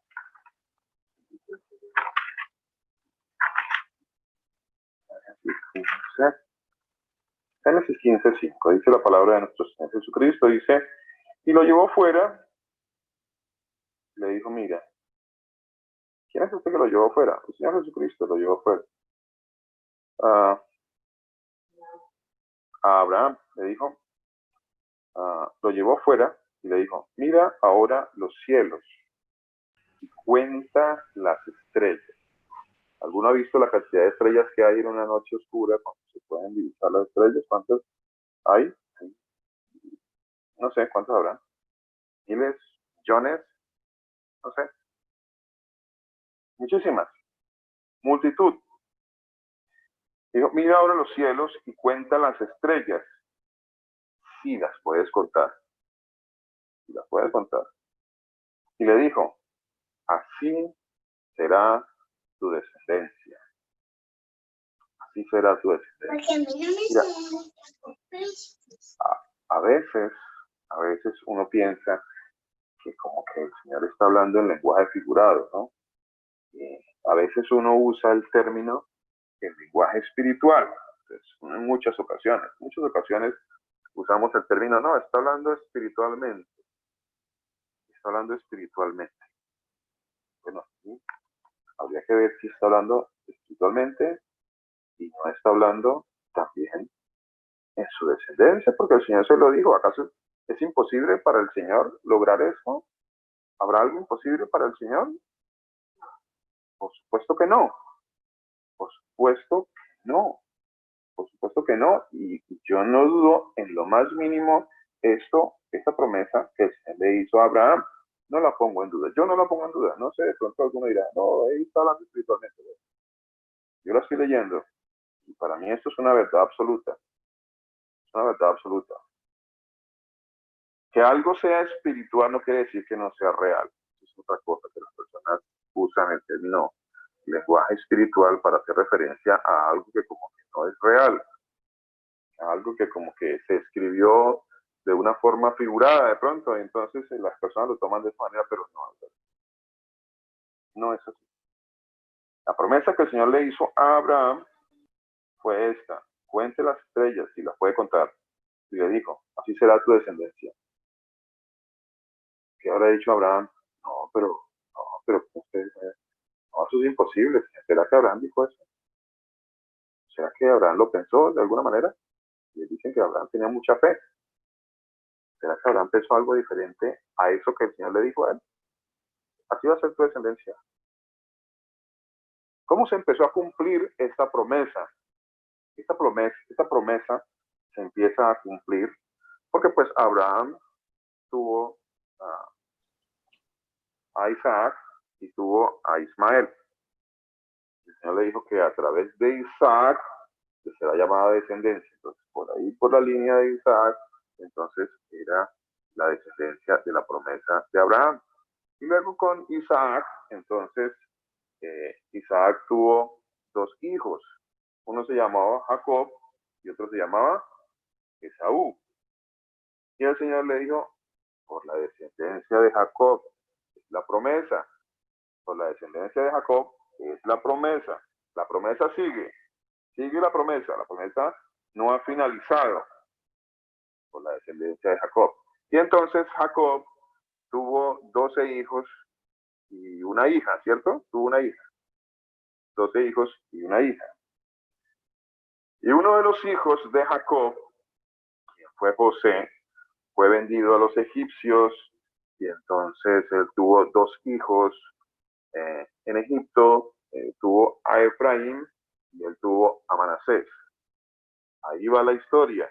Génesis 15, 5. Dice la palabra de nuestro Señor Jesucristo. Dice, y lo llevó fuera. Le dijo, mira, ¿quién es usted que lo llevó fuera? El Señor Jesucristo lo llevó fuera. A Abraham le dijo, lo llevó fuera y le dijo, mira ahora los cielos y cuenta las estrellas. ¿Alguno ha visto la cantidad de estrellas que hay en una noche oscura cuando se pueden divisar las estrellas? ¿Cuántas hay? No sé, ¿cuántas habrá? ¿Miles? ¿Millones? No sé. Muchísimas. Multitud. Dijo, mira ahora los cielos y cuenta las estrellas, si las puedes contar. Si las puedes contar. Y le dijo, así será tu descendencia. Así será tu descendencia. Mira, a veces uno piensa que como que el Señor está hablando en lenguaje figurado, ¿no? Y a veces uno usa el término en lenguaje espiritual. Entonces, en muchas ocasiones usamos el término, no, está hablando espiritualmente. Está hablando espiritualmente. Bueno, ¿sí? Habría que ver si está hablando espiritualmente y no está hablando también en su descendencia, porque el Señor se lo dijo. ¿Acaso es imposible para el Señor lograr eso? ¿Habrá algo imposible para el Señor? Por supuesto que no. Por supuesto que no. Por supuesto que no. Y yo no dudo en lo más mínimo esta promesa que el Señor le hizo a Abraham. No la pongo en duda. Yo no la pongo en duda. No sé, de pronto alguno dirá, no, ahí está hablando espiritualmente. Yo la estoy leyendo. Y para mí esto es una verdad absoluta. Es una verdad absoluta. Que algo sea espiritual no quiere decir que no sea real. Es otra cosa que las personas usan el término lenguaje espiritual para hacer referencia a algo que como que no es real. A algo que como que se escribió de una forma figurada de pronto, y entonces las personas lo toman de esa manera, pero no es así. La promesa que el Señor le hizo a Abraham fue esta: cuente las estrellas si las puede contar. Y le dijo, así será tu descendencia. ¿Qué habrá dicho Abraham? No, pero usted, no, eso es imposible. ¿Será que Abraham dijo eso? ¿Será que Abraham lo pensó de alguna manera? Y dicen que Abraham tenía mucha fe. ¿Será que Abraham pensó algo diferente a eso que el Señor le dijo a él? Así va a ser tu descendencia. ¿Cómo se empezó a cumplir esta promesa? Esta promesa se empieza a cumplir porque pues Abraham tuvo a Isaac y tuvo a Ismael. El Señor le dijo que a través de Isaac será llamada descendencia. Entonces, por ahí, por la línea de Isaac, entonces era la descendencia de la promesa de Abraham. Y luego con Isaac, entonces, Isaac tuvo dos hijos. Uno se llamaba Jacob y otro se llamaba Esaú. Y el Señor le dijo, por la descendencia de Jacob es la promesa. Por la descendencia de Jacob es la promesa. La promesa sigue la promesa no ha finalizado por la descendencia de Jacob. Y entonces Jacob tuvo 12 hijos y una hija, ¿cierto? Tuvo una hija. 12 hijos y una hija. Y uno de los hijos de Jacob, quien fue José, fue vendido a los egipcios y entonces él tuvo dos hijos en Egipto, tuvo a Efraín y él tuvo a Manasés. Ahí va la historia,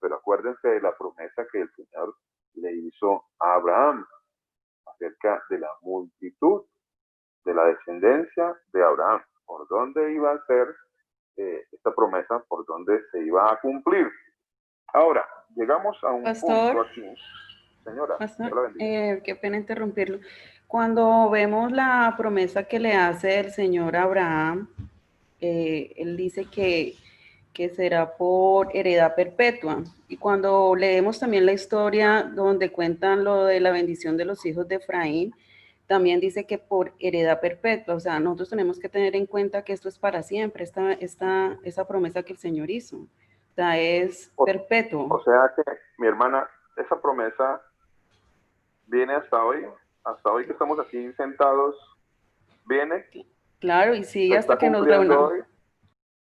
pero acuérdense de la promesa que el Señor le hizo a Abraham acerca de la multitud de la descendencia de Abraham. ¿Por dónde iba a ser esta promesa? ¿Por dónde se iba a cumplir? Ahora, llegamos a un punto aquí. Señora, Pastor, qué pena interrumpirlo. Cuando vemos la promesa que le hace el Señor a Abraham, él dice que será por heredad perpetua. Y cuando leemos también la historia donde cuentan lo de la bendición de los hijos de Efraín, también dice que por heredad perpetua. O sea, nosotros tenemos que tener en cuenta que esto es para siempre, esa promesa que el Señor hizo. O sea, es perpetuo. O sea que, mi hermana, esa promesa viene hasta hoy que estamos aquí sentados, viene. Claro, y sí, hasta que nos reunamos.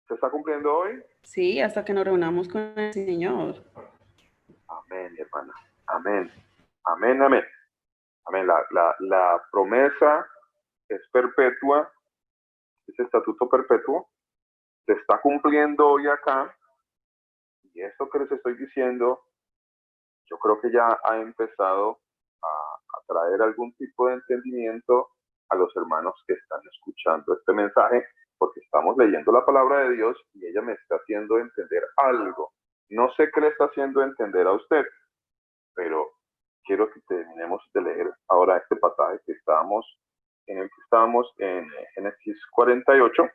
¿Se está cumpliendo hoy? Sí, hasta que nos reunamos con el Señor. Amén, mi hermana. Amén. Amén, amén. Amén. La promesa es perpetua, ese estatuto perpetuo, se está cumpliendo hoy acá. Y esto que les estoy diciendo, yo creo que ya ha empezado a traer algún tipo de entendimiento a los hermanos que están escuchando este mensaje porque estamos leyendo la palabra de Dios y ella me está haciendo entender algo. No sé qué le está haciendo entender a usted, pero quiero que terminemos de leer ahora este pasaje en el que estábamos en Génesis 48,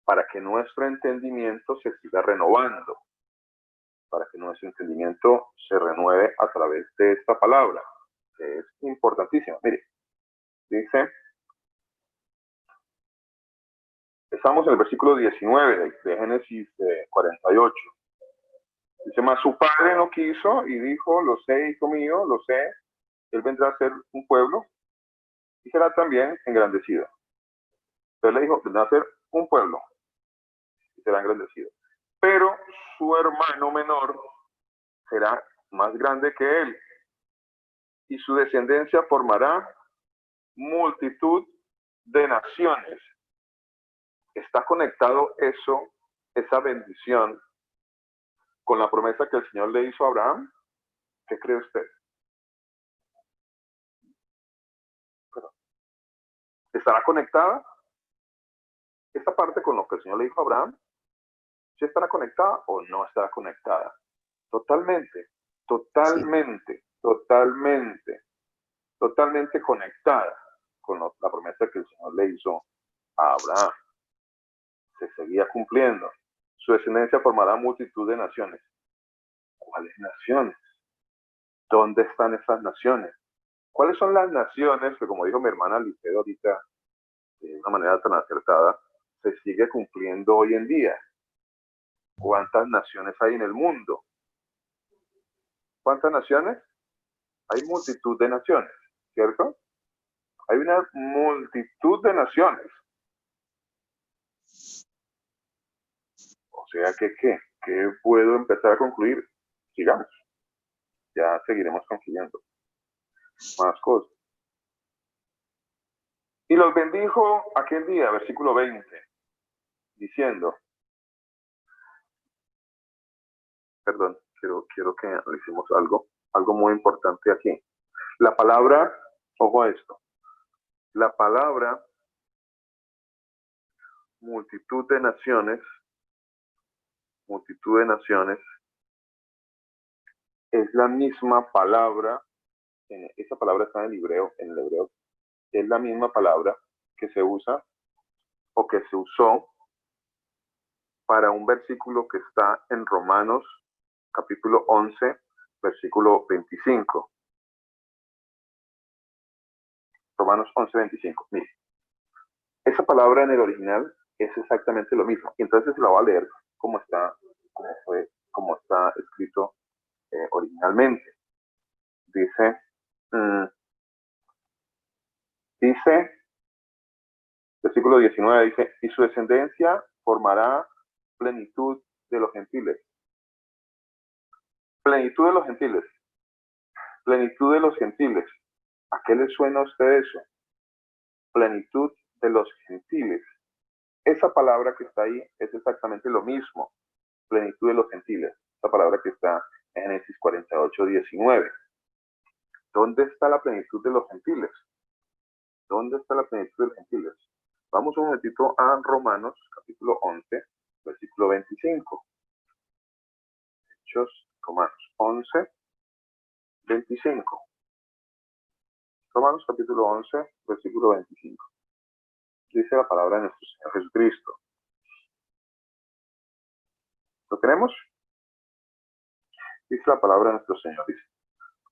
para que nuestro entendimiento se siga renovando, para que nuestro entendimiento se renueve a través de esta palabra, que es importantísima. Mire, dice, estamos en el versículo 19 de Génesis 48. Dice, mas su padre no quiso y dijo, lo sé, hijo mío, lo sé, él vendrá a ser un pueblo y será también engrandecido. Entonces le dijo, vendrá a ser un pueblo y será engrandecido. Pero su hermano menor será más grande que él y su descendencia formará multitud de naciones. ¿Está conectado eso, esa bendición, con la promesa que el Señor le hizo a Abraham? ¿Qué cree usted? ¿Estará conectada esta parte con lo que el Señor le dijo a Abraham? ¿Sí estará conectada o no estará conectada? Totalmente, totalmente, totalmente, totalmente conectada con la promesa que el Señor le hizo a Abraham. Se seguía cumpliendo. Su descendencia formará multitud de naciones. ¿Cuáles naciones? ¿Dónde están esas naciones? ¿Cuáles son las naciones que, como dijo mi hermana Liceo ahorita, de una manera tan acertada, se sigue cumpliendo hoy en día? ¿Cuántas naciones hay en el mundo? ¿Cuántas naciones? Hay multitud de naciones, ¿cierto? Hay una multitud de naciones. O sea que, ¿qué puedo empezar a concluir? Sigamos. Ya seguiremos concluyendo más cosas. Y los bendijo aquel día, versículo 20, diciendo, perdón, quiero que analicemos algo muy importante aquí. La palabra, ojo a esto, la palabra multitud de naciones, es la misma palabra, esa palabra está en el hebreo, es la misma palabra que se usa o que se usó para un versículo que está en Romanos capítulo 11, versículo 25. Romanos 11, 25. Mire, esa palabra en el original es exactamente lo mismo. Y entonces la voy a leer como está escrito originalmente. Dice, versículo 19, dice, y su descendencia formará plenitud de los gentiles. Plenitud de los gentiles. Plenitud de los gentiles. ¿A qué le suena a usted eso? Plenitud de los gentiles. Esa palabra que está ahí es exactamente lo mismo. Plenitud de los gentiles. Esa palabra que está en Génesis 48, 19. ¿Dónde está la plenitud de los gentiles? ¿Dónde está la plenitud de los gentiles? Vamos un momentito a Romanos, capítulo 11, versículo 25. Hechos, Romanos 11, 25. Romanos, capítulo 11, versículo 25. Dice la palabra de nuestro Señor Jesucristo. ¿Lo tenemos? Dice la palabra de nuestro Señor. Dice,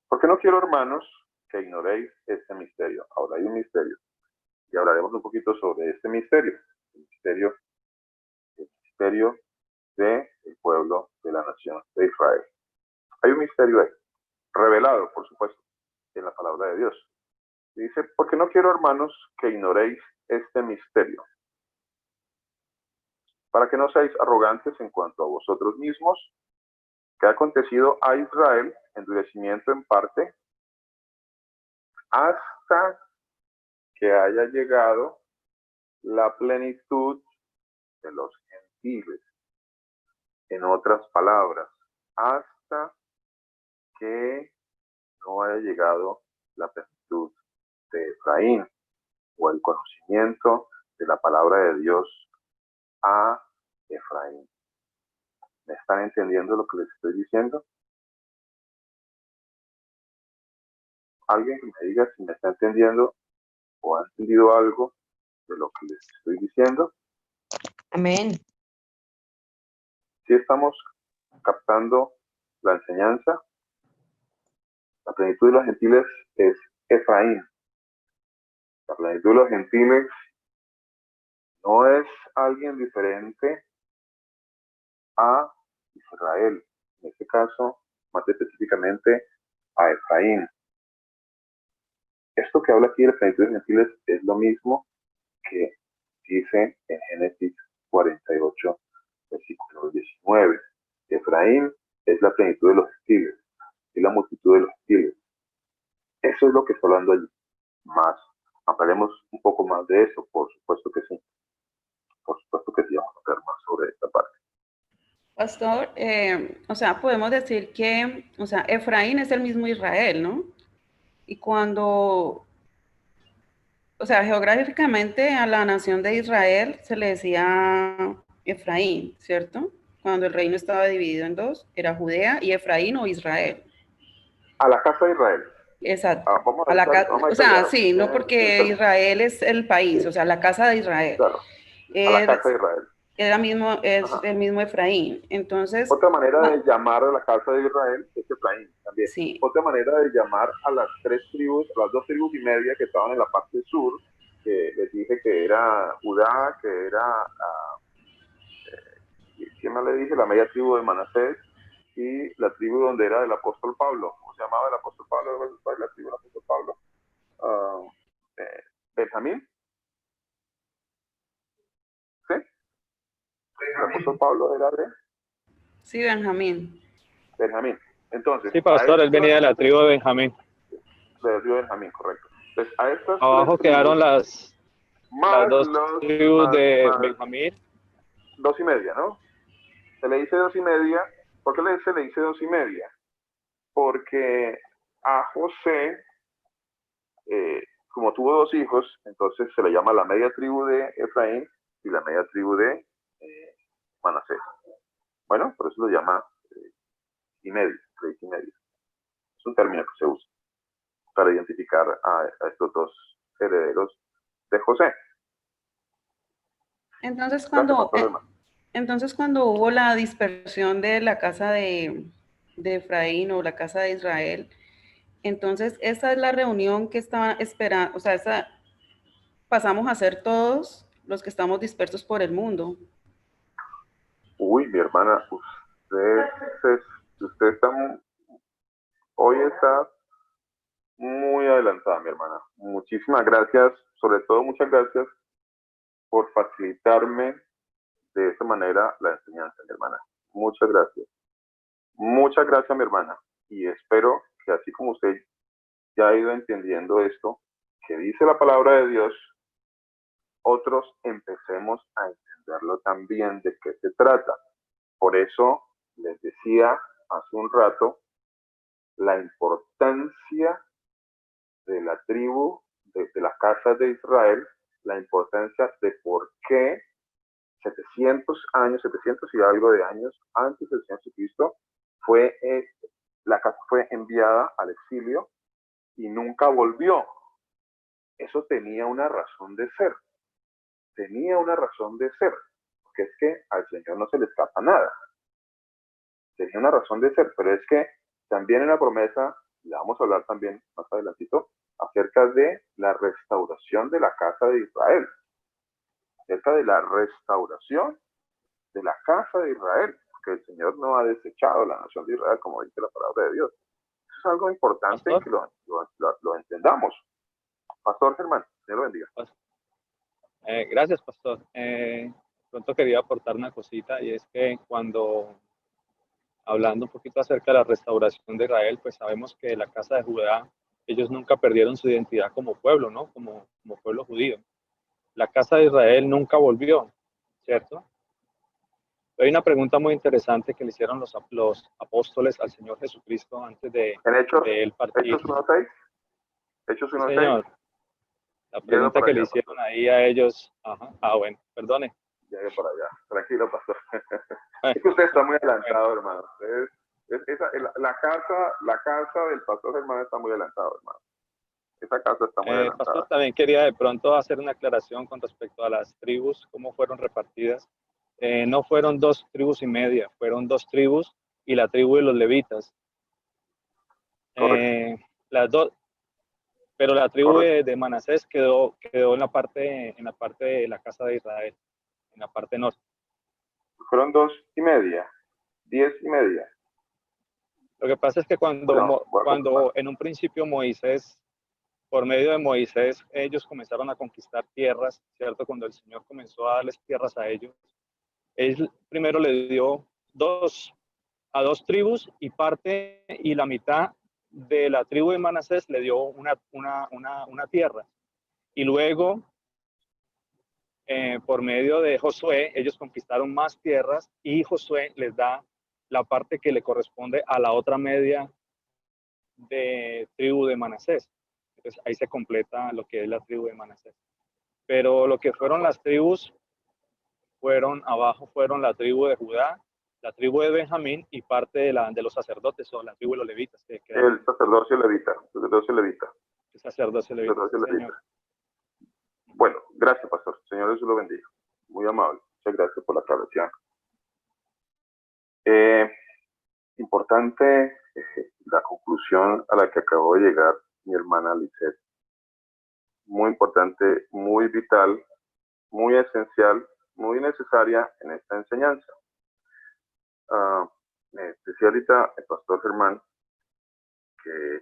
porque no quiero, hermanos, que ignoréis este misterio. Ahora hay un misterio. Y hablaremos un poquito sobre este misterio. El misterio del pueblo de la nación de Israel. Hay un misterio ahí, revelado, por supuesto, en la palabra de Dios. Dice, porque no quiero, hermanos, que ignoréis este misterio, para que no seáis arrogantes en cuanto a vosotros mismos, que ha acontecido a Israel endurecimiento en parte, hasta que haya llegado la plenitud de los gentiles. En otras palabras, hasta que no haya llegado la plenitud de Efraín, o el conocimiento de la palabra de Dios a Efraín. ¿Me están entendiendo lo que les estoy diciendo? Alguien que me diga si me está entendiendo o ha entendido algo de lo que les estoy diciendo. Amén. Si estamos captando la enseñanza, la plenitud de los gentiles es Efraín. La plenitud de los gentiles no es alguien diferente a Israel. En este caso, más específicamente, a Efraín. Esto que habla aquí de la plenitud de los gentiles es lo mismo que dice en Génesis 48, versículo 19. Efraín es la plenitud de los gentiles, es la multitud de los gentiles. Eso es lo que está hablando allí. Más, hablaremos un poco más de eso, por supuesto que sí. Por supuesto que sí, vamos a hablar más sobre esta parte. Pastor, o sea, podemos decir que, o sea, Efraín es el mismo Israel, ¿no? Y cuando, o sea, geográficamente a la nación de Israel se le decía Efraín, ¿cierto? Cuando el reino estaba dividido en dos, era Judea y Efraín o Israel. A la casa de Israel. Exacto. Vamos a O sea, sí, no porque Israel es el país, o sea, la casa de Israel. Claro, a la casa de Israel. Es el mismo Efraín. Entonces, otra manera de llamar a la casa de Israel es Efraín también. Sí. Otra manera de llamar a las tres tribus, a las 2 tribus y media que estaban en la parte sur, que les dije que era Judá, que era, ¿quién más le dije? La media tribu de Manasés y la tribu donde era el apóstol Pablo. ¿Cómo se llamaba el apóstol Pablo? La tribu del apóstol Pablo. Benjamín. ¿Sí? El apóstol Pablo era de... Sí, Benjamín. Benjamín. Entonces, sí, pastor, él venía de la tribu de Benjamín. De la tribu de Benjamín, correcto. Entonces, a estas abajo quedaron las dos tribus de Benjamín. 2 y media, ¿no? Se le dice 2 y media. ¿Por qué se le dice 2 y media? Porque a José, como tuvo 2 hijos, entonces se le llama la media tribu de Efraín y la media tribu de Manasés. Bueno, por eso lo llama y medio, 3 y medio. Es un término que se usa para identificar a estos 2 herederos de José. Entonces, cuando hubo la dispersión de la casa de Efraín o la casa de Israel, entonces esa es la reunión que estaba esperando, o sea, pasamos a ser todos los que estamos dispersos por el mundo. Uy, mi hermana, usted hoy está muy adelantada, mi hermana. Muchísimas gracias, sobre todo muchas gracias por facilitarme de esta manera la enseñanza, mi hermana. Muchas gracias. Muchas gracias, mi hermana. Y espero que así como usted ya ha ido entendiendo esto, que dice la palabra de Dios, otros empecemos a entenderlo también de qué se trata. Por eso les decía hace un rato la importancia de la tribu, de la casa de Israel, la importancia de por qué 700 y algo de años antes del Señor Jesucristo, la casa fue enviada al exilio y nunca volvió. Eso tenía una razón de ser. Tenía una razón de ser, porque es que al Señor no se le escapa nada. Tenía una razón de ser, pero es que también en la promesa, le vamos a hablar también más adelantito, acerca de la restauración de la casa de Israel. Acerca de la restauración de la casa de Israel, porque el Señor no ha desechado la nación de Israel, como dice la palabra de Dios. Eso es algo importante. Pastor, que lo entendamos. Pastor Germán, Dios lo bendiga. Gracias, pastor. Pronto quería aportar una cosita, y es que hablando un poquito acerca de la restauración de Israel, pues sabemos que la casa de Judá, ellos nunca perdieron su identidad como pueblo, ¿no? Como pueblo judío. La casa de Israel nunca volvió, ¿cierto? Hay una pregunta muy interesante que le hicieron los apóstoles al Señor Jesucristo antes de él partir. Hechos 1:6. Hechos 1:6. Señor. La pregunta que le hicieron ahí a ellos. Ajá. Bueno, perdone. Llegue por allá. Tranquilo, pastor. Es que usted está muy adelantado, hermano. La casa del pastor Germán está muy adelantado, hermano. Esa casa está muy adelantada. Pastor, también quería de pronto hacer una aclaración con respecto a las tribus, cómo fueron repartidas. No fueron 2 tribus y media, fueron 2 tribus y la tribu de los levitas. Las dos, pero la tribu de Manasés quedó en la parte de la casa de Israel, en la parte norte. Fueron 2 y media, 10 y media. Lo que pasa es que cuando en un principio Moisés, por medio de Moisés, ellos comenzaron a conquistar tierras, ¿cierto? Cuando el Señor comenzó a darles tierras a ellos, él primero le dio a 2 tribus y la mitad de la tribu de Manasés le dio una tierra. Y luego, por medio de Josué, ellos conquistaron más tierras y Josué les da la parte que le corresponde a la otra media de tribu de Manasés. Entonces ahí se completa lo que es la tribu de Manasés. Pero lo que fueron las tribus, fueron la tribu de Judá, la tribu de Benjamín y parte de los sacerdotes o la tribu de los levitas. El sacerdocio levita. El sacerdocio levita. Bueno, gracias, pastor. Señor Jesús lo bendiga. Muy amable. Muchas gracias por la aclaración. Importante la conclusión a la que acabó de llegar mi hermana Lisette. Muy importante, muy vital, muy esencial, muy necesaria en esta enseñanza. Decía ahorita el pastor Germán que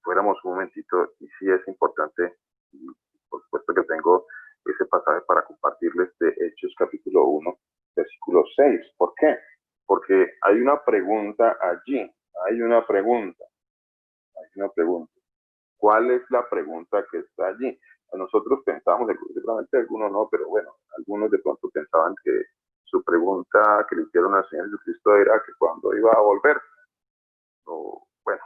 fuéramos un momentito, y sí es importante, y por supuesto que tengo ese pasaje para compartirles de Hechos capítulo 1, versículo 6. ¿Por qué? Porque hay una pregunta allí, hay una pregunta. ¿Cuál es la pregunta que está allí? Nosotros pensamos, seguramente algunos no, pero bueno, algunos de pronto pensaban que su pregunta que le hicieron al Señor Jesucristo era que cuándo iba a volver. O, bueno,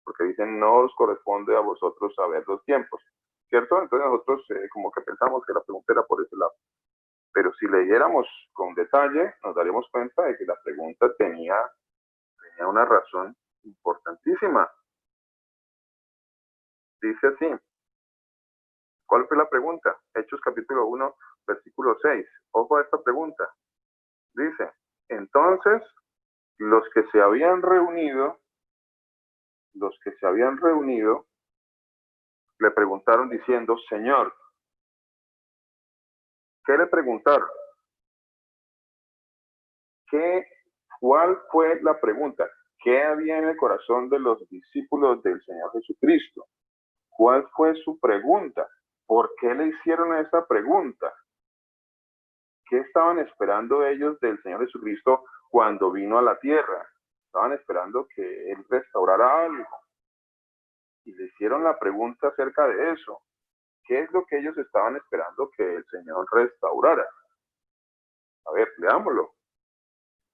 porque dicen, no os corresponde a vosotros saber los tiempos, ¿cierto? Entonces nosotros como que pensamos que la pregunta era por ese lado. Pero si leyéramos con detalle, nos daríamos cuenta de que la pregunta tenía una razón importantísima. Dice así. ¿Cuál fue la pregunta? Hechos capítulo 1, versículo 6. Ojo a esta pregunta. Dice, entonces, los que se habían reunido, le preguntaron diciendo, Señor, ¿qué le preguntaron? ¿Cuál fue la pregunta? ¿Qué había en el corazón de los discípulos del Señor Jesucristo? ¿Cuál fue su pregunta? ¿Por qué le hicieron esa pregunta? ¿Qué estaban esperando ellos del Señor Jesucristo cuando vino a la tierra? Estaban esperando que Él restaurara algo. Y le hicieron la pregunta acerca de eso. ¿Qué es lo que ellos estaban esperando que el Señor restaurara? A ver, leámoslo.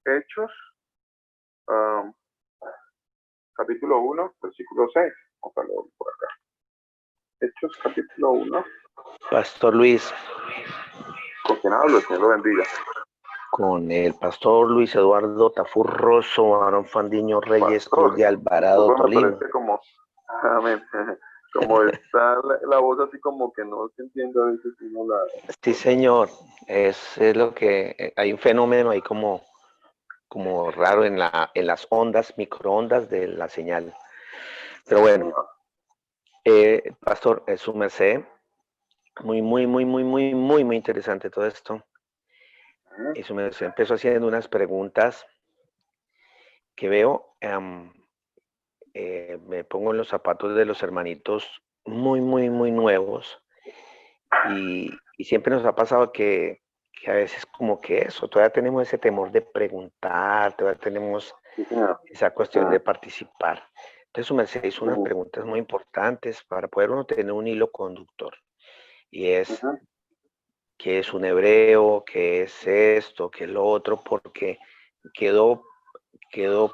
Hechos, capítulo 1, versículo 6. Vamos a leerlo por acá. Hechos, capítulo 1. Pastor Luis. ¿Con quién hablo? El Señor lo bendiga. Con el pastor Luis Eduardo Tafurroso, Aaron Fandiño Reyes, Cruz de Alvarado, Tolima. Amén. Como está la voz así como que no se entiende a veces. No la... Sí, señor. Es lo que... Hay un fenómeno ahí como raro en las ondas, microondas de la señal. Pero bueno, pastor, es su merced. Muy interesante todo esto. Y su merced empezó haciendo unas preguntas que veo, me pongo en los zapatos de los hermanitos muy nuevos. Y siempre nos ha pasado que a veces como que eso, todavía tenemos ese temor de preguntar, todavía tenemos esa cuestión de participar. Entonces su merced hizo unas preguntas muy importantes para poder uno tener un hilo conductor. Y es, ¿qué es un hebreo? ¿Qué es esto? ¿Qué es lo otro? Porque quedó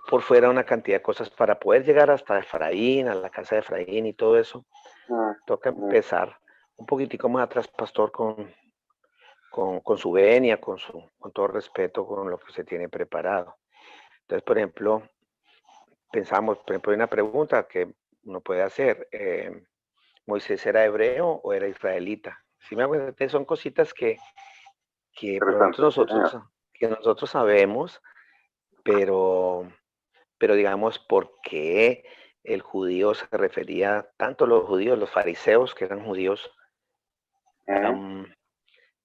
por fuera una cantidad de cosas para poder llegar hasta Efraín, a la casa de Efraín y todo eso. Toca empezar un poquitico más atrás, pastor, con su venia, con todo respeto, con lo que usted tiene preparado. Entonces, por ejemplo, pensamos, por ejemplo, en una pregunta que uno puede hacer, ¿Moisés era hebreo o era israelita? Si me hago entender, son cositas que Interesante, sí, señor. nosotros sabemos, pero digamos, ¿por qué el judío se refería, tanto los judíos, los fariseos, que eran judíos,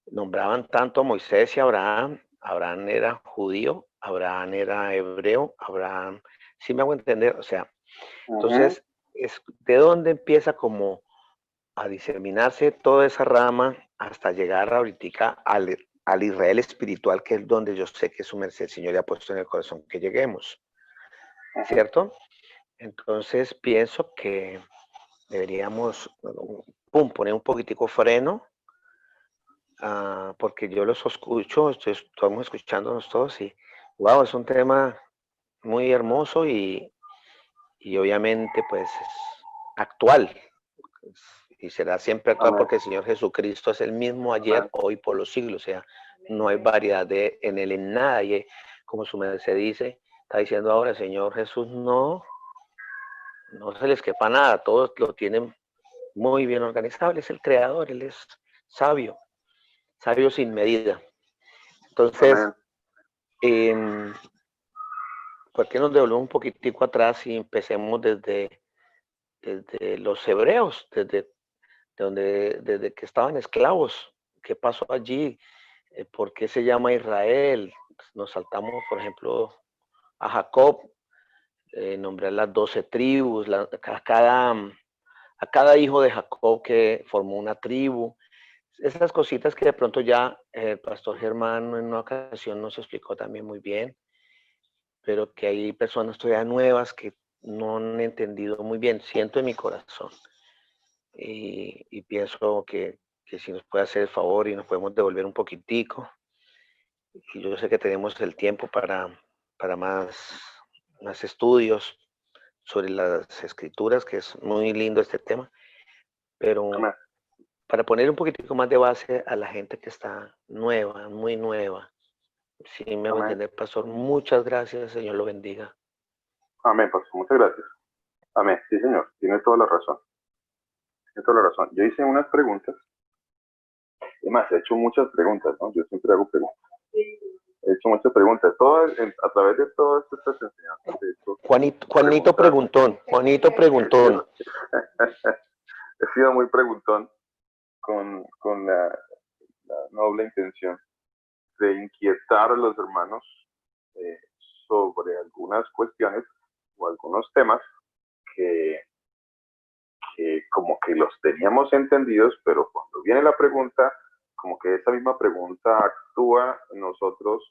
nombraban tanto a Moisés y a Abraham? Abraham era judío, Abraham era hebreo, Abraham, sí me hago entender, o sea, entonces, ¿de dónde empieza como a diseminarse toda esa rama hasta llegar ahorita al Israel espiritual, que es donde yo sé que su merced, el Señor, le ha puesto en el corazón que lleguemos? ¿Cierto? Entonces pienso que deberíamos poner un poquitico freno, porque yo los escucho, estamos escuchándonos todos y wow, es un tema muy hermoso y obviamente pues es actual y será siempre actual porque el Señor Jesucristo es el mismo ayer, hoy, por los siglos, o sea, no hay variedad en él en nada y como su merced dice, está diciendo ahora el Señor Jesús no se les quepa nada, todos lo tienen muy bien organizado, Él es el creador, Él es sabio, sabio sin medida. Entonces, ¿por qué nos devolvemos un poquitico atrás y empecemos desde los hebreos, desde que estaban esclavos? ¿Qué pasó allí? ¿Por qué se llama Israel? Nos saltamos, por ejemplo, a Jacob, nombrar las 12 tribus, a cada hijo de Jacob que formó una tribu. Esas cositas que de pronto ya el pastor Germán en una ocasión nos explicó también muy bien, pero que hay personas todavía nuevas que no han entendido muy bien, siento en mi corazón. Y pienso que si nos puede hacer el favor y nos podemos devolver un poquitico, y yo sé que tenemos el tiempo para más estudios sobre las escrituras, que es muy lindo este tema, pero para poner un poquitico más de base a la gente que está nueva, muy nueva. Sí, me hago entender, pastor. Muchas gracias, Señor lo bendiga. Amén, pastor. Muchas gracias. Amén. Sí, señor. Tiene toda la razón. Tiene toda la razón. Yo hice unas preguntas. Además, he hecho muchas preguntas, ¿no? Yo siempre hago preguntas. He hecho muchas preguntas. A través de todas estas enseñanzas. Juanito preguntón. He sido muy preguntón con la noble intención de inquietar a los hermanos sobre algunas cuestiones o algunos temas que como que los teníamos entendidos, pero cuando viene la pregunta, como que esa misma pregunta actúa en nosotros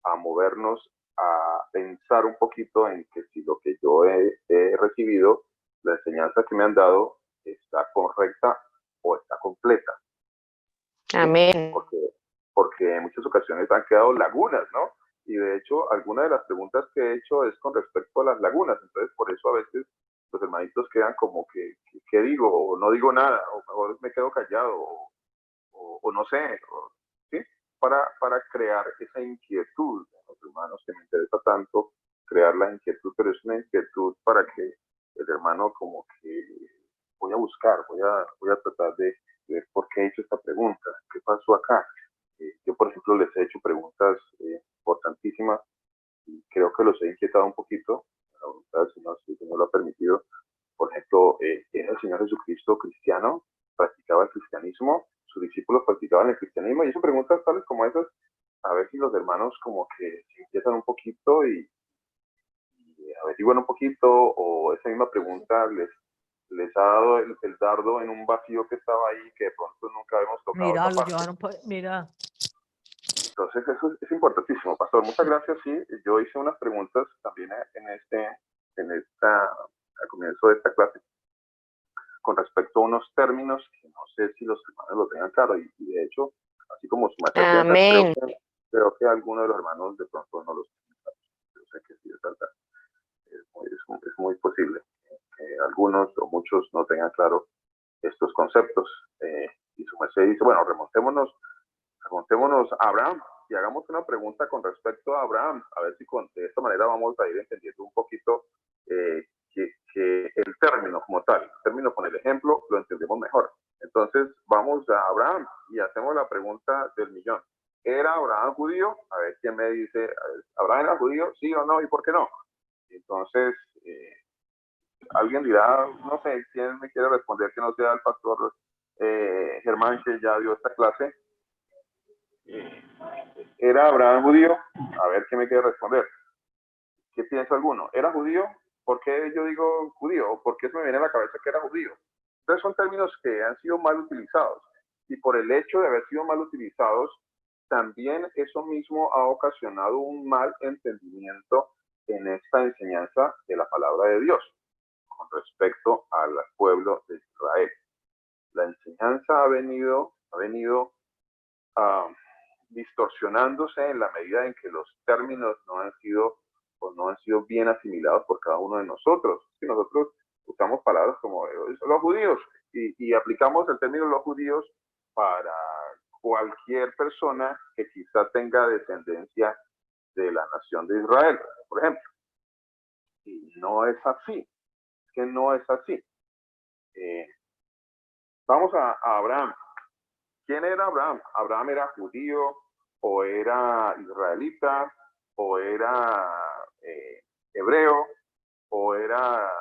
a movernos a pensar un poquito en que si lo que yo he recibido, la enseñanza que me han dado, está correcta o está completa. Amén. Porque en muchas ocasiones han quedado lagunas, ¿no? Y de hecho, alguna de las preguntas que he hecho es con respecto a las lagunas. Entonces, por eso a veces los hermanitos quedan como que ¿qué digo? O no digo nada, o mejor me quedo callado, o no sé, ¿sí? Para crear esa inquietud de los hermanos, que me interesa tanto crear la inquietud, pero es una inquietud para que el hermano como que voy a buscar, voy a tratar de ver por qué he hecho esta pregunta, qué pasó acá. Yo, por ejemplo, les he hecho preguntas importantísimas y creo que los he inquietado un poquito. La voluntad del Señor, si el Señor lo ha permitido. Por ejemplo, ¿era el Señor Jesucristo cristiano? ¿Practicaba el cristianismo? ¿Sus discípulos practicaban el cristianismo? Y son preguntas tales como esas, a ver si los hermanos como que se inquietan un poquito y averiguan un poquito, o esa misma pregunta les ha dado el dardo en un vacío que estaba ahí, que de pronto nunca habíamos tocado. Mira, lo llevaron, mira. Entonces eso es importantísimo, pastor. Muchas gracias. Sí, yo hice unas preguntas también al comienzo de esta clase con respecto a unos términos que no sé si los hermanos lo tengan claro, y de hecho, así como su materia, creo que algunos de los hermanos de pronto no los tienen claros. Yo sé que sí, es verdad. Es muy posible que algunos o muchos no tengan claro estos conceptos. Y su merced dice, bueno, remontémonos a Abraham y hagamos una pregunta con respecto a Abraham, a ver si de esta manera vamos a ir entendiendo un poquito que el término como tal, el término con el ejemplo, lo entendemos mejor. Entonces vamos a Abraham y hacemos la pregunta del millón. ¿Era Abraham judío? A ver quién me dice, ¿Abraham era judío? ¿Sí o no? ¿Y por qué no? Entonces, alguien dirá, no sé, ¿quién me quiere responder que no sea el pastor Germán, que ya dio esta clase? ¿Era Abraham judío? A ver quién me quiere responder. ¿Qué piensa alguno? ¿Era judío? ¿Por qué yo digo judío? ¿Por qué se me viene a la cabeza que era judío? Entonces son términos que han sido mal utilizados. Y por el hecho de haber sido mal utilizados, también eso mismo ha ocasionado un mal entendimiento en esta enseñanza de la palabra de Dios con respecto al pueblo de Israel. La enseñanza ha venido distorsionándose en la medida en que los términos no han sido bien asimilados por cada uno de nosotros. Si nosotros usamos palabras como los judíos y aplicamos el término los judíos para cualquier persona que quizá tenga descendencia de la nación de Israel, por ejemplo. Y no es así, que no es así. Vamos a Abraham. ¿Quién era Abraham? ¿Abraham era judío o era israelita o era hebreo o era...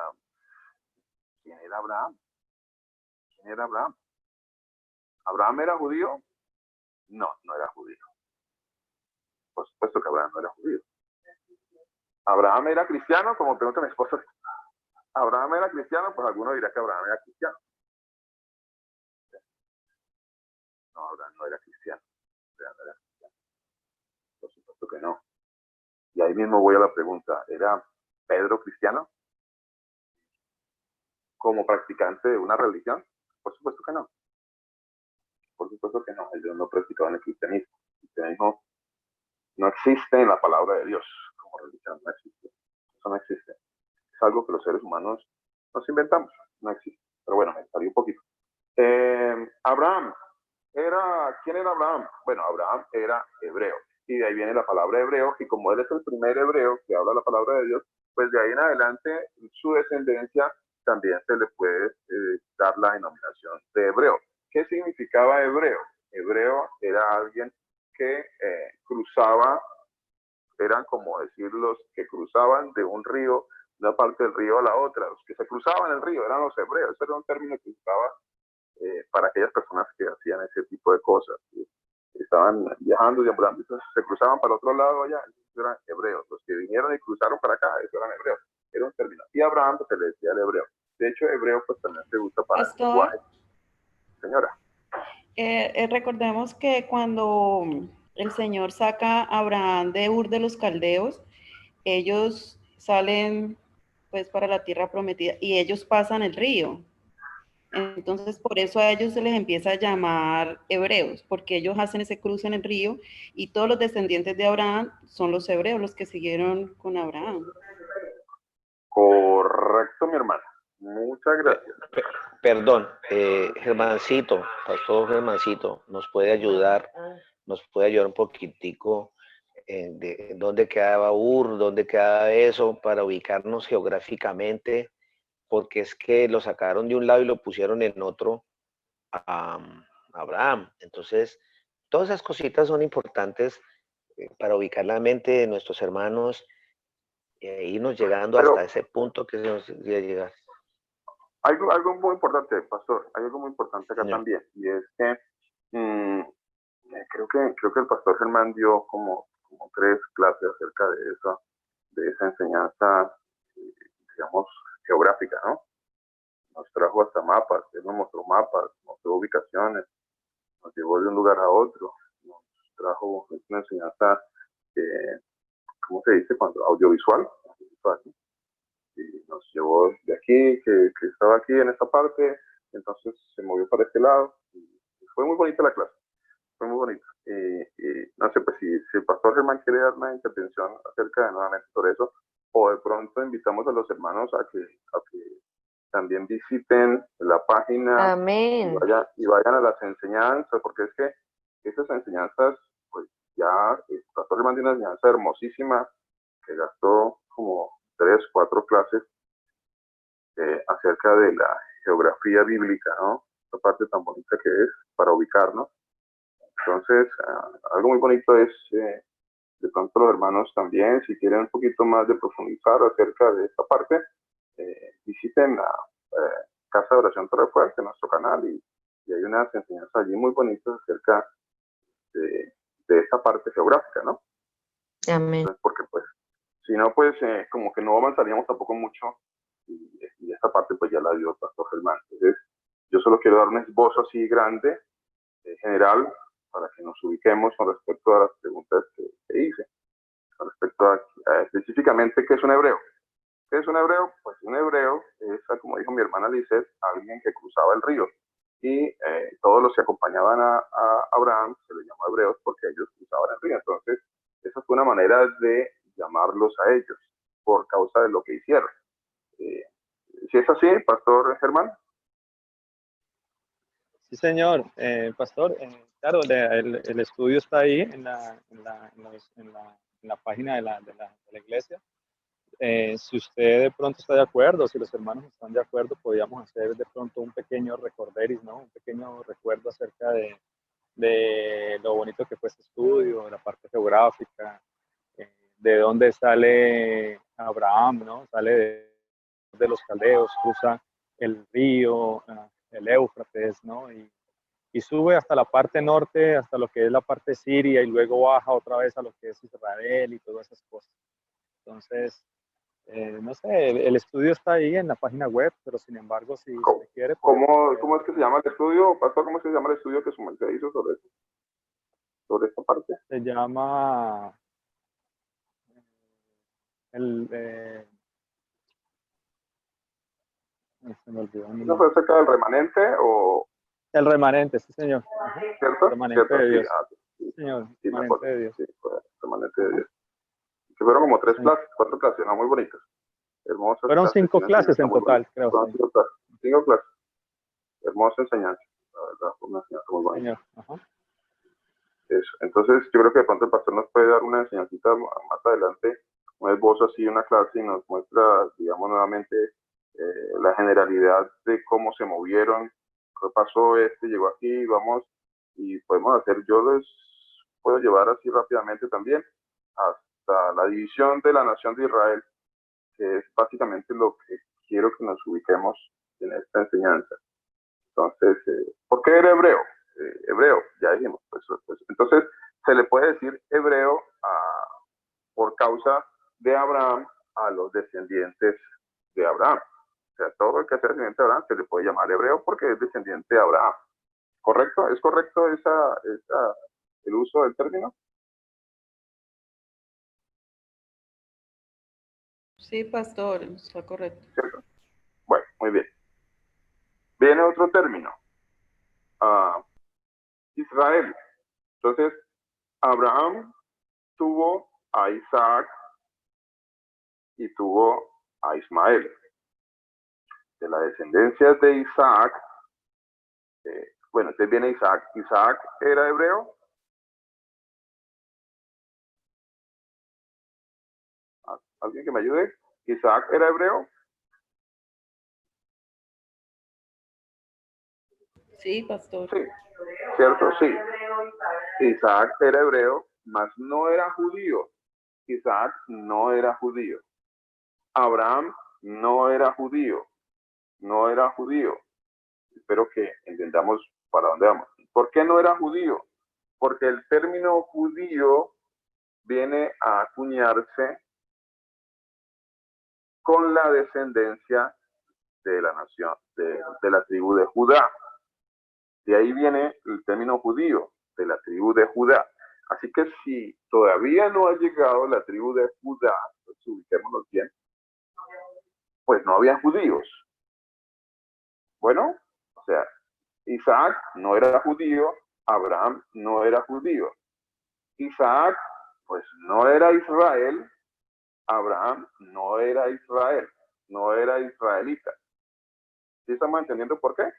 ¿Quién era Abraham? ¿Quién era Abraham? ¿Abraham era judío? No, no era judío. Por supuesto que Abraham no era judío. ¿Abraham era cristiano? Como pregunta mi esposa. ¿Abraham era cristiano? Pues alguno dirá que Abraham era cristiano. No, Abraham no era cristiano. Abraham no era cristiano. Por supuesto que no. Y ahí mismo voy a la pregunta. ¿Era Pedro cristiano? ¿Como practicante de una religión? Por supuesto que no. Por supuesto que no. Ellos no practicaban el cristianismo. El cristianismo no existe en la palabra de Dios como religión. No existe. Eso no existe. Es algo que los seres humanos nos inventamos. No existe. Pero bueno, me salí un poquito. Abraham. ¿Quién era Abraham? Bueno, Abraham era hebreo. Y de ahí viene la palabra hebreo. Y como él es el primer hebreo que habla la palabra de Dios, pues de ahí en adelante su descendencia también se le puede dar la denominación de hebreo. ¿Qué significaba hebreo? Hebreo era alguien que cruzaba, eran como decir los que cruzaban de un río, de una parte del río a la otra. Los que se cruzaban el río eran los hebreos. Ese era un término que usaba para aquellas personas que hacían ese tipo de cosas. Estaban viajando y ambulando, entonces se cruzaban para otro lado allá, esos eran hebreos. Los que vinieron y cruzaron para acá, esos eran hebreos. Era un término. Y a Abraham pues, se le decía el hebreo. De hecho, hebreo pues también se usa para el lenguaje. Señora. Recordemos que cuando el Señor saca a Abraham de Ur de los Caldeos, ellos salen pues para la tierra prometida y ellos pasan el río. Entonces, por eso a ellos se les empieza a llamar hebreos, porque ellos hacen ese cruce en el río y todos los descendientes de Abraham son los hebreos, los que siguieron con Abraham. Correcto, mi hermana. Muchas gracias. Perdón, Germancito, Pastor Germancito, ¿nos puede ayudar un poquitico de dónde quedaba Ur, dónde quedaba eso, para ubicarnos geográficamente? Porque es que lo sacaron de un lado y lo pusieron en otro a Abraham. Entonces, todas esas cositas son importantes para ubicar la mente de nuestros hermanos e irnos llegando hasta ese punto que se nos debe llegar. Algo muy importante, pastor, hay algo muy importante acá también, y es que creo que el pastor Germán dio como 3 clases acerca de esa enseñanza, digamos, geográfica, ¿no? Nos trajo hasta mapas, él nos mostró mapas, nos mostró ubicaciones, nos llevó de un lugar a otro, nos trajo una enseñanza, ¿cómo se dice? Audiovisual, ¿no? Y nos llevó de aquí, que estaba aquí en esta parte, entonces se movió para este lado, y fue muy bonita la clase, fue muy bonita. No sé, pues si el pastor Germán quiere dar una intervención acerca de nuevamente sobre eso, o de pronto invitamos a los hermanos a también visiten la página. Amén. Y vayan a las enseñanzas, porque es que esas enseñanzas, pues ya, el pastor Germán tiene una enseñanza hermosísima que gastó como 3, 4 clases acerca de la geografía bíblica, ¿no? Esta parte tan bonita que es para ubicarnos. Entonces, algo muy bonito es, de pronto los hermanos también, si quieren un poquito más de profundizar acerca de esta parte, visiten la Casa de Oración Torre Fuerte, nuestro canal, y hay unas enseñanzas allí muy bonitas acerca de esta parte geográfica, ¿no? Amén. Entonces, porque pues, si no, pues como que no avanzaríamos tampoco mucho, y esta parte pues ya la dio el pastor Germán. Entonces, yo solo quiero dar un esbozo así grande, general, para que nos ubiquemos con respecto a las preguntas que hice, con respecto a específicamente qué es un hebreo. ¿Qué es un hebreo? Pues un hebreo es, como dijo mi hermana Lizeth, alguien que cruzaba el río. Y todos los que acompañaban a Abraham se les llamó hebreos porque ellos cruzaban el río. Entonces, esa fue una manera de llamarlos a ellos por causa de lo que hicieron. ¿Si es así, Pastor Germán? Sí, señor, pastor. Claro, el estudio está ahí en la página de la iglesia. Si usted de pronto está de acuerdo, si los hermanos están de acuerdo, podríamos hacer de pronto un pequeño recorderis, ¿no? Un pequeño recuerdo acerca de lo bonito que fue este estudio, de la parte geográfica, de dónde sale Abraham, ¿no? Sale de los caldeos, cruza el río, el Éufrates, ¿no? Y sube hasta la parte norte, hasta lo que es la parte siria, y luego baja otra vez a lo que es Israel y todas esas cosas. Entonces, no sé, el estudio está ahí en la página web, pero sin embargo, si se quiere... ¿Cómo es que se llama el estudio, Pastor? ¿Cómo es que se llama el estudio que su merced hizo sobre esta parte? Se llama... se me olvidó. ¿Eso fue acerca del remanente o...? El remanente, sí, señor. ¿Cierto? El remanente ¿Cierto? de Dios. Sí, señor, sí, remanente de Dios. Sí, fue el remanente de Dios. Que fueron como 3 clases, 4 clases, ¿no? Muy bonitas. Hermosas. Fueron 5 clases en total, creo. Fueron 5 clases. Hermosa enseñanza. La verdad, fue una enseñanza muy bonita. Eso. Entonces, yo creo que de pronto el pastor nos puede dar una enseñancita más adelante, un esbozo así, una clase, y nos muestra, digamos, nuevamente la generalidad de cómo se movieron, qué pasó, llegó aquí, vamos, y podemos hacer, yo les puedo llevar así rápidamente también hasta la división de la nación de Israel, que es básicamente lo que quiero que nos ubiquemos en esta enseñanza. Entonces, ¿por qué era hebreo? Hebreo, ya dijimos, pues, entonces se le puede decir hebreo por causa de Abraham a los descendientes de Abraham. O sea, todo el que sea descendiente de Abraham se le puede llamar hebreo porque es descendiente de Abraham. ¿Correcto? ¿Es correcto el uso del término? Sí, pastor, está correcto. ¿Cierto? Bueno, muy bien. Viene otro término. Israel. Entonces, Abraham tuvo a Isaac y tuvo a Ismael. De la descendencia de Isaac, bueno, entonces viene Isaac. ¿Isaac era hebreo? ¿Alguien que me ayude? ¿Isaac era hebreo? Sí, pastor. Sí, ¿cierto? Sí. Isaac era hebreo, mas no era judío. Isaac no era judío. Abraham no era judío. No era judío. Espero que entendamos para dónde vamos. ¿Por qué no era judío? Porque el término judío viene a acuñarse con la descendencia de la nación, de la tribu de Judá. De ahí viene el término judío, de la tribu de Judá. Así que si todavía no ha llegado la tribu de Judá, pues ubiquémonos bien, pues no había judíos. Bueno, o sea, Isaac no era judío, Abraham no era judío. Isaac, pues no era Israel, Abraham no era Israel, no era israelita. ¿Sí estamos entendiendo por qué?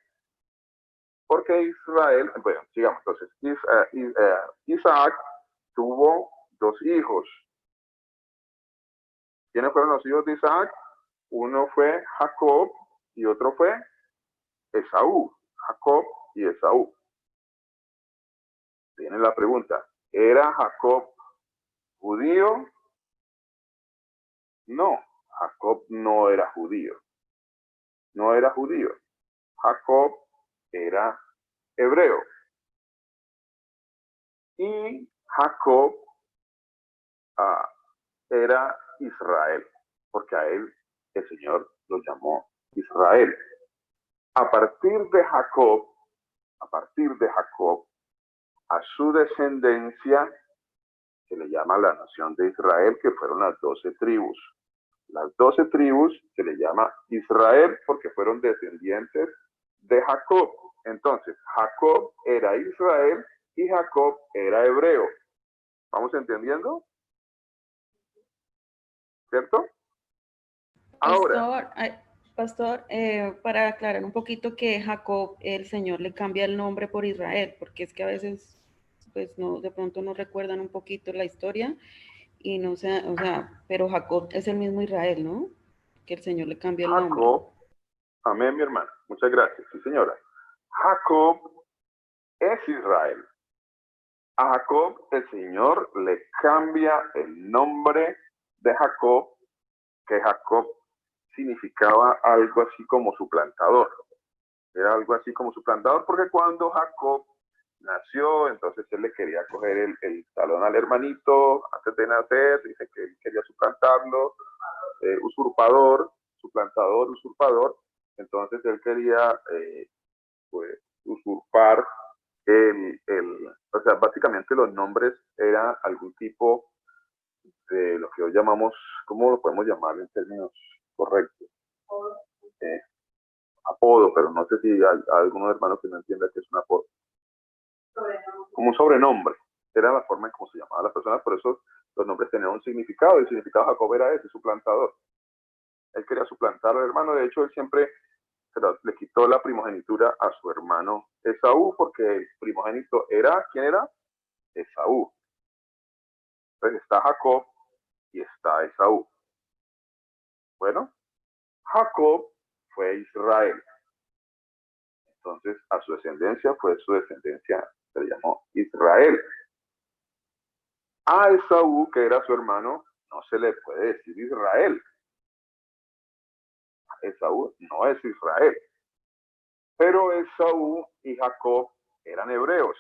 Porque Israel, bueno, sigamos, entonces, Isaac tuvo 2 hijos. ¿Quiénes fueron los hijos de Isaac? Uno fue Jacob y otro fue Esaú. Jacob y Esaú. Viene la pregunta, ¿era Jacob judío? No, Jacob no era judío. No era judío. Jacob era hebreo. Y Jacob era Israel, porque a él el Señor lo llamó Israel. A partir de Jacob, a su descendencia, se le llama la nación de Israel, que fueron las 12 tribus. Las 12 tribus se le llama Israel porque fueron descendientes de Jacob. Entonces, Jacob era Israel y Jacob era hebreo. ¿Vamos entendiendo? ¿Cierto? Ahora. Pastor, para aclarar un poquito que Jacob, el Señor le cambia el nombre por Israel, porque es que a veces, pues no, de pronto no recuerdan un poquito la historia y no sé, o sea, pero Jacob es el mismo Israel, ¿no? Que el Señor le cambia el nombre. Jacob, amén, mi hermana, muchas gracias, sí señora. Jacob es Israel. A Jacob el Señor le cambia el nombre de Jacob, que Jacob significaba algo así como suplantador. Era algo así como suplantador porque cuando Jacob nació, entonces él le quería coger el talón al hermanito antes de nacer, dice que él quería suplantarlo, usurpador, suplantador, usurpador, entonces él quería pues, usurpar o sea, básicamente los nombres eran algún tipo de lo que hoy llamamos, ¿cómo lo podemos llamar en términos correctos? Apodo, pero no sé si hay algunos hermanos que no entiendan que es un apodo. Como un sobrenombre. Era la forma en cómo se llamaban las personas, por eso los nombres tenían un significado, y el significado de Jacob era ese, suplantador. Él quería suplantar al hermano, de hecho él siempre le quitó la primogenitura a su hermano Esaú, porque el primogénito era, ¿quién era? Esaú. Entonces está Jacob y está Esaú. Bueno, Jacob fue Israel. Entonces a su descendencia se le llamó Israel. A Esaú, que era su hermano, no se le puede decir Israel. Esaú no es Israel. Pero Esaú y Jacob eran hebreos.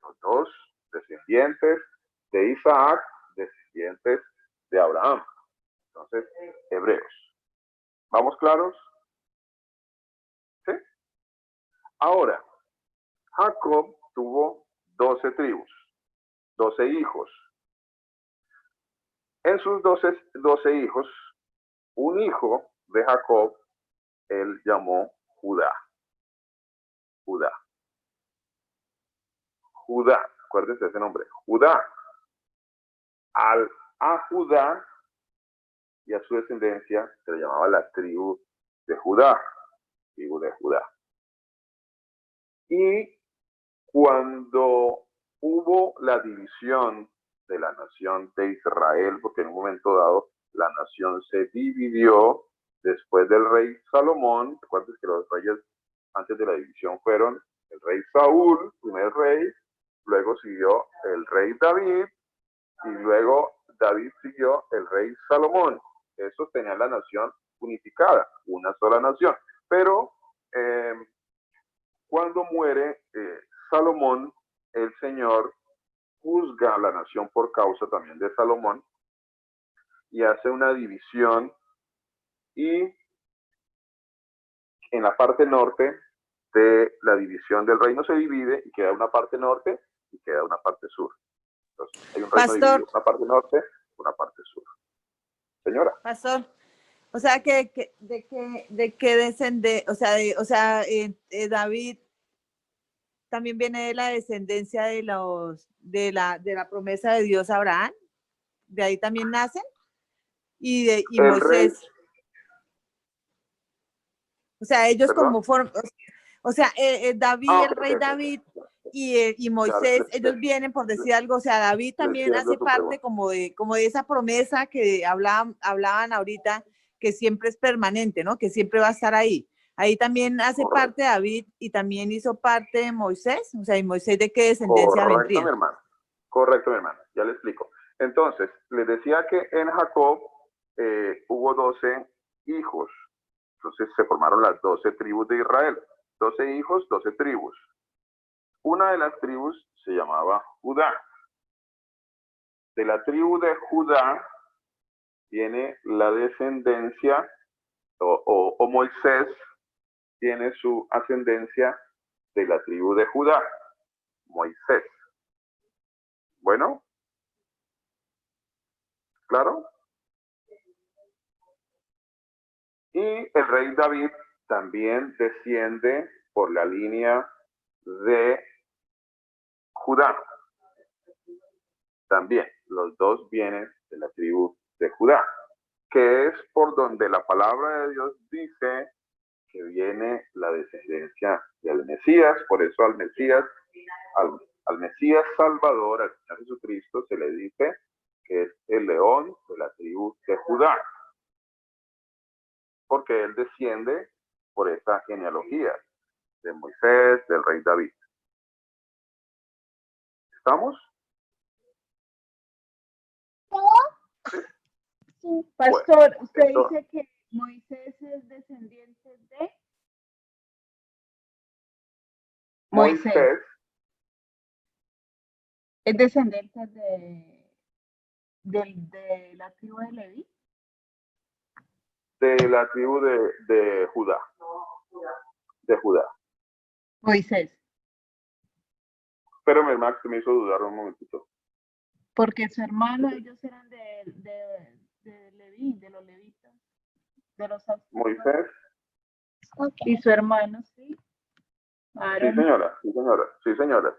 Los dos descendientes de Isaac, descendientes de Abraham. Entonces, hebreos. ¿Vamos claros? ¿Sí? Ahora, Jacob tuvo 12 tribus, 12 hijos. En sus 12 hijos, un hijo de Jacob, él llamó Judá. Judá, acuérdense de ese nombre, Judá. A Judá y a su descendencia se le llamaba la tribu de Judá. Y cuando hubo la división de la nación de Israel, porque en un momento dado la nación se dividió después del rey Salomón, recuerden que los reyes antes de la división fueron el rey Saúl, primer rey, luego siguió el rey David, y luego David siguió el rey Salomón. Esos tenían la nación unificada, una sola nación. Pero cuando muere Salomón, el Señor juzga a la nación por causa también de Salomón y hace una división, y en la parte norte de la división del reino se divide y queda una parte norte y queda una parte sur. Entonces, hay un reino dividido, una parte norte, una parte sur. Señora. Pastor, o sea de que descende, David también viene de la descendencia de la promesa de Dios a Abraham, de ahí también nacen, y Moisés. O sea, ellos ¿Perdón? como o sea, David, Ah, el ok, rey ok, David ok. y Moisés, ellos vienen por decir algo, o sea, David Le también entiendo hace tu parte pregunta. como de esa promesa que hablaban ahorita, que siempre es permanente, ¿no? Que siempre va a estar ahí. Ahí también hace Correcto. parte David y también hizo parte de Moisés, o sea, ¿y Moisés de qué descendencia Correcto, vendría? mi hermano. Correcto, mi hermano. Ya le explico. Entonces, les decía que en Jacob hubo 12 hijos. Entonces se formaron las 12 tribus de Israel. 12 hijos, 12 tribus. Una de las tribus se llamaba Judá. De la tribu de Judá viene la descendencia, o Moisés tiene su ascendencia de la tribu de Judá. Moisés. Bueno, ¿claro? Y el rey David también desciende por la línea de Judá. También, los dos vienen de la tribu de Judá, que es por donde la palabra de Dios dice que viene la descendencia del Mesías. Por eso al Mesías Salvador, al Señor Jesucristo, se le dice que es el león de la tribu de Judá, porque él desciende por esta genealogía de Moisés, del rey David. ¿Estamos? Sí. Pastor, Bueno, usted dice que Moisés es descendiente de Moisés es descendiente de la tribu de Leví. de la tribu de Judá. De Judá. Moisés, Pero mi hermano me hizo dudar un momentito. porque su hermano, ellos eran de Leví, de los levitas, de los Moisés. y su hermano, sí. Sí, Aarón. señora, sí, señora, sí, señora.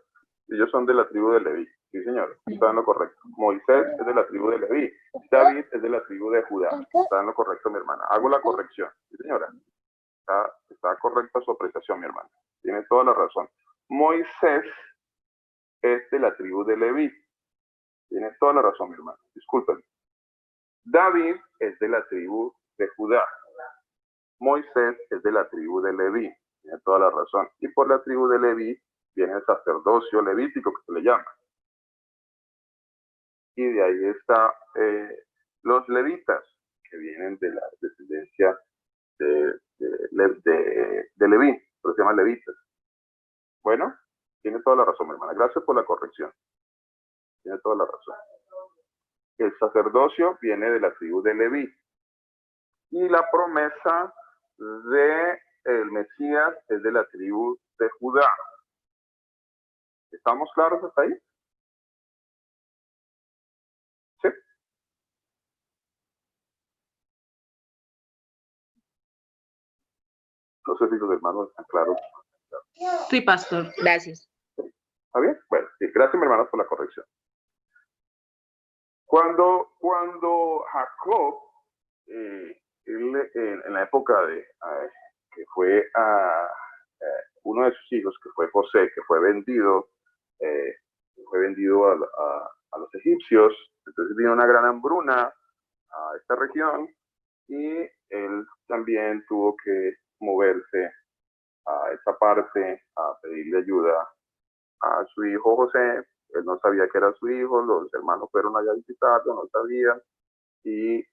Ellos son de la tribu de Leví. Sí, señora, está en lo correcto. Moisés es de la tribu de Leví. David es de la tribu de Judá. Está en lo correcto, mi hermana. Hago la corrección. Sí, señora. Está correcta su apreciación, mi hermana. Tiene toda la razón. Moisés es de la tribu de Leví. Tiene toda la razón, mi hermano. Discúlpenme. David es de la tribu de Judá. Moisés es de la tribu de Leví. Tiene toda la razón. Y por la tribu de Leví viene el sacerdocio levítico, que se le llama. Y de ahí está los levitas, que vienen de la descendencia de Leví, pero se llaman levitas. Bueno, tiene toda la razón, mi hermana. Gracias por la corrección. Tiene toda la razón. El sacerdocio viene de la tribu de Leví. Y la promesa de el Mesías es de la tribu de Judá. ¿Estamos claros hasta ahí? ¿Sí? No sé si los hermanos están claros. Sí, pastor. Gracias. ¿Está bien? Bueno, sí, gracias, mi hermano, por la corrección. Cuando Jacob, él, en la época de que fue uno de sus hijos, que fue José, que fue vendido a los egipcios, entonces vino una gran hambruna a esta región y él también tuvo que moverse a esa parte a pedirle ayuda a su hijo José. Él no sabía que era su hijo, los hermanos fueron allá a visitarlo, no sabían. Y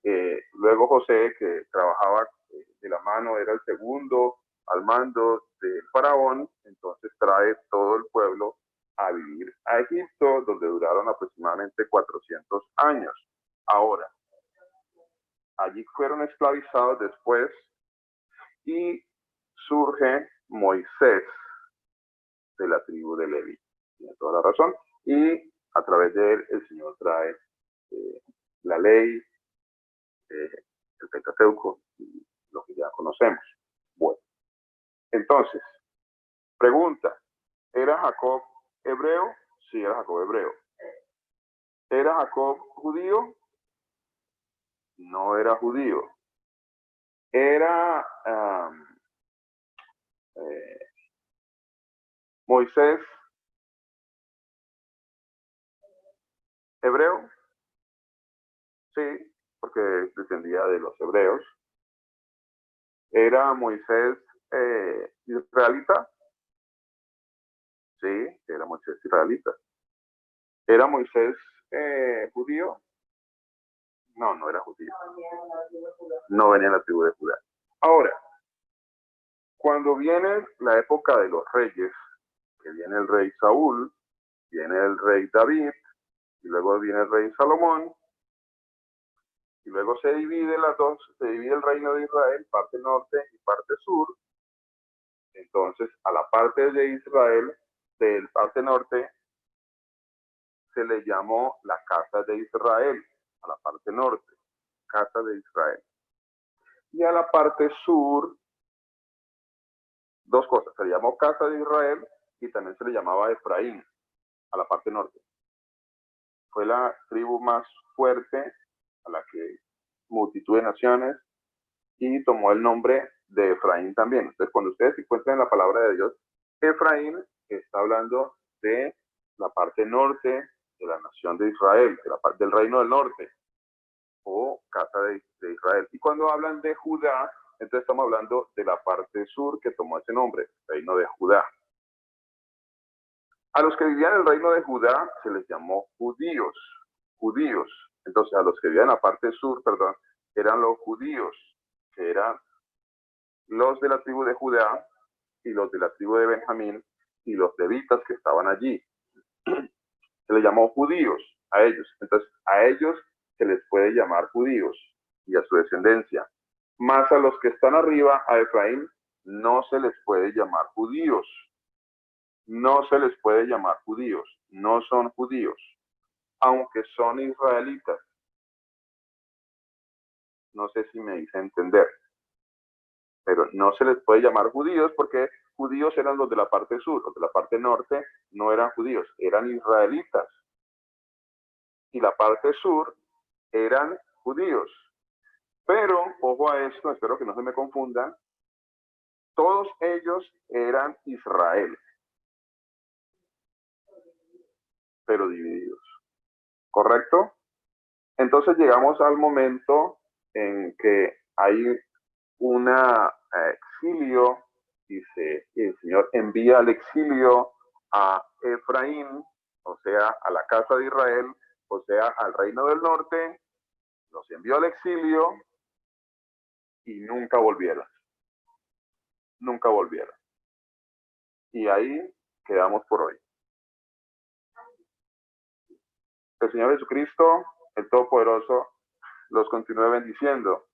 luego José, que trabajaba de la mano, era el segundo al mando del faraón, entonces trae todo el pueblo a vivir a Egipto, donde duraron aproximadamente 400 años. Ahora, allí fueron esclavizados después y surge Moisés de la tribu de Leví. Tiene toda la razón. Y a través de él el Señor trae la ley, el Pentateuco, y lo que ya conocemos. Bueno, entonces, pregunta, ¿era Jacob hebreo? Sí, era Jacob hebreo. ¿Era Jacob judío? No era judío. ¿Era Moisés, hebreo, sí, porque descendía de los hebreos. ¿Era Moisés israelita? Sí, era Moisés israelita. ¿Era Moisés judío? No, no era judío. No venía de la tribu de Judá. Ahora, cuando viene la época de los reyes, que viene el rey Saúl, viene el rey David, y luego viene el rey Salomón, y luego se divide se divide el reino de Israel, parte norte y parte sur. Entonces, a la parte de Israel, del parte norte, se le llamó la casa de Israel, a la parte norte, casa de Israel. Y a la parte sur, dos cosas, se le llamó casa de Israel y también se le llamaba Efraín, a la parte norte. Fue la tribu más fuerte, a la que multitud de naciones, y tomó el nombre de Efraín también. Entonces, cuando ustedes encuentran la palabra de Dios, Efraín está hablando de la parte norte de la nación de Israel, de la parte del reino del norte, o casa de Israel. Y cuando hablan de Judá, entonces estamos hablando de la parte sur que tomó ese nombre, reino de Judá. A los que vivían en el reino de Judá se les llamó judíos. Entonces, a los que vivían en la parte sur, perdón, eran los judíos, que eran los de la tribu de Judá y los de la tribu de Benjamín y los levitas que estaban allí. Se les llamó judíos a ellos. Entonces, a ellos se les puede llamar judíos y a su descendencia. Más a los que están arriba, a Efraín, no se les puede llamar judíos. No se les puede llamar judíos. No son judíos, aunque son israelitas. No sé si me hice entender. Pero no se les puede llamar judíos porque judíos eran los de la parte sur, los de la parte norte no eran judíos, eran israelitas. Y la parte sur eran judíos. Pero, ojo a esto, espero que no se me confundan, todos ellos eran Israel, pero divididos. ¿Correcto? Entonces llegamos al momento en que hay un exilio, dice, el Señor envía al exilio a Efraín, o sea, a la casa de Israel, o sea, al reino del norte, los envió al exilio y nunca volvieron. Nunca volvieron. Y ahí quedamos por hoy. El Señor Jesucristo, el Todopoderoso, los continúe bendiciendo.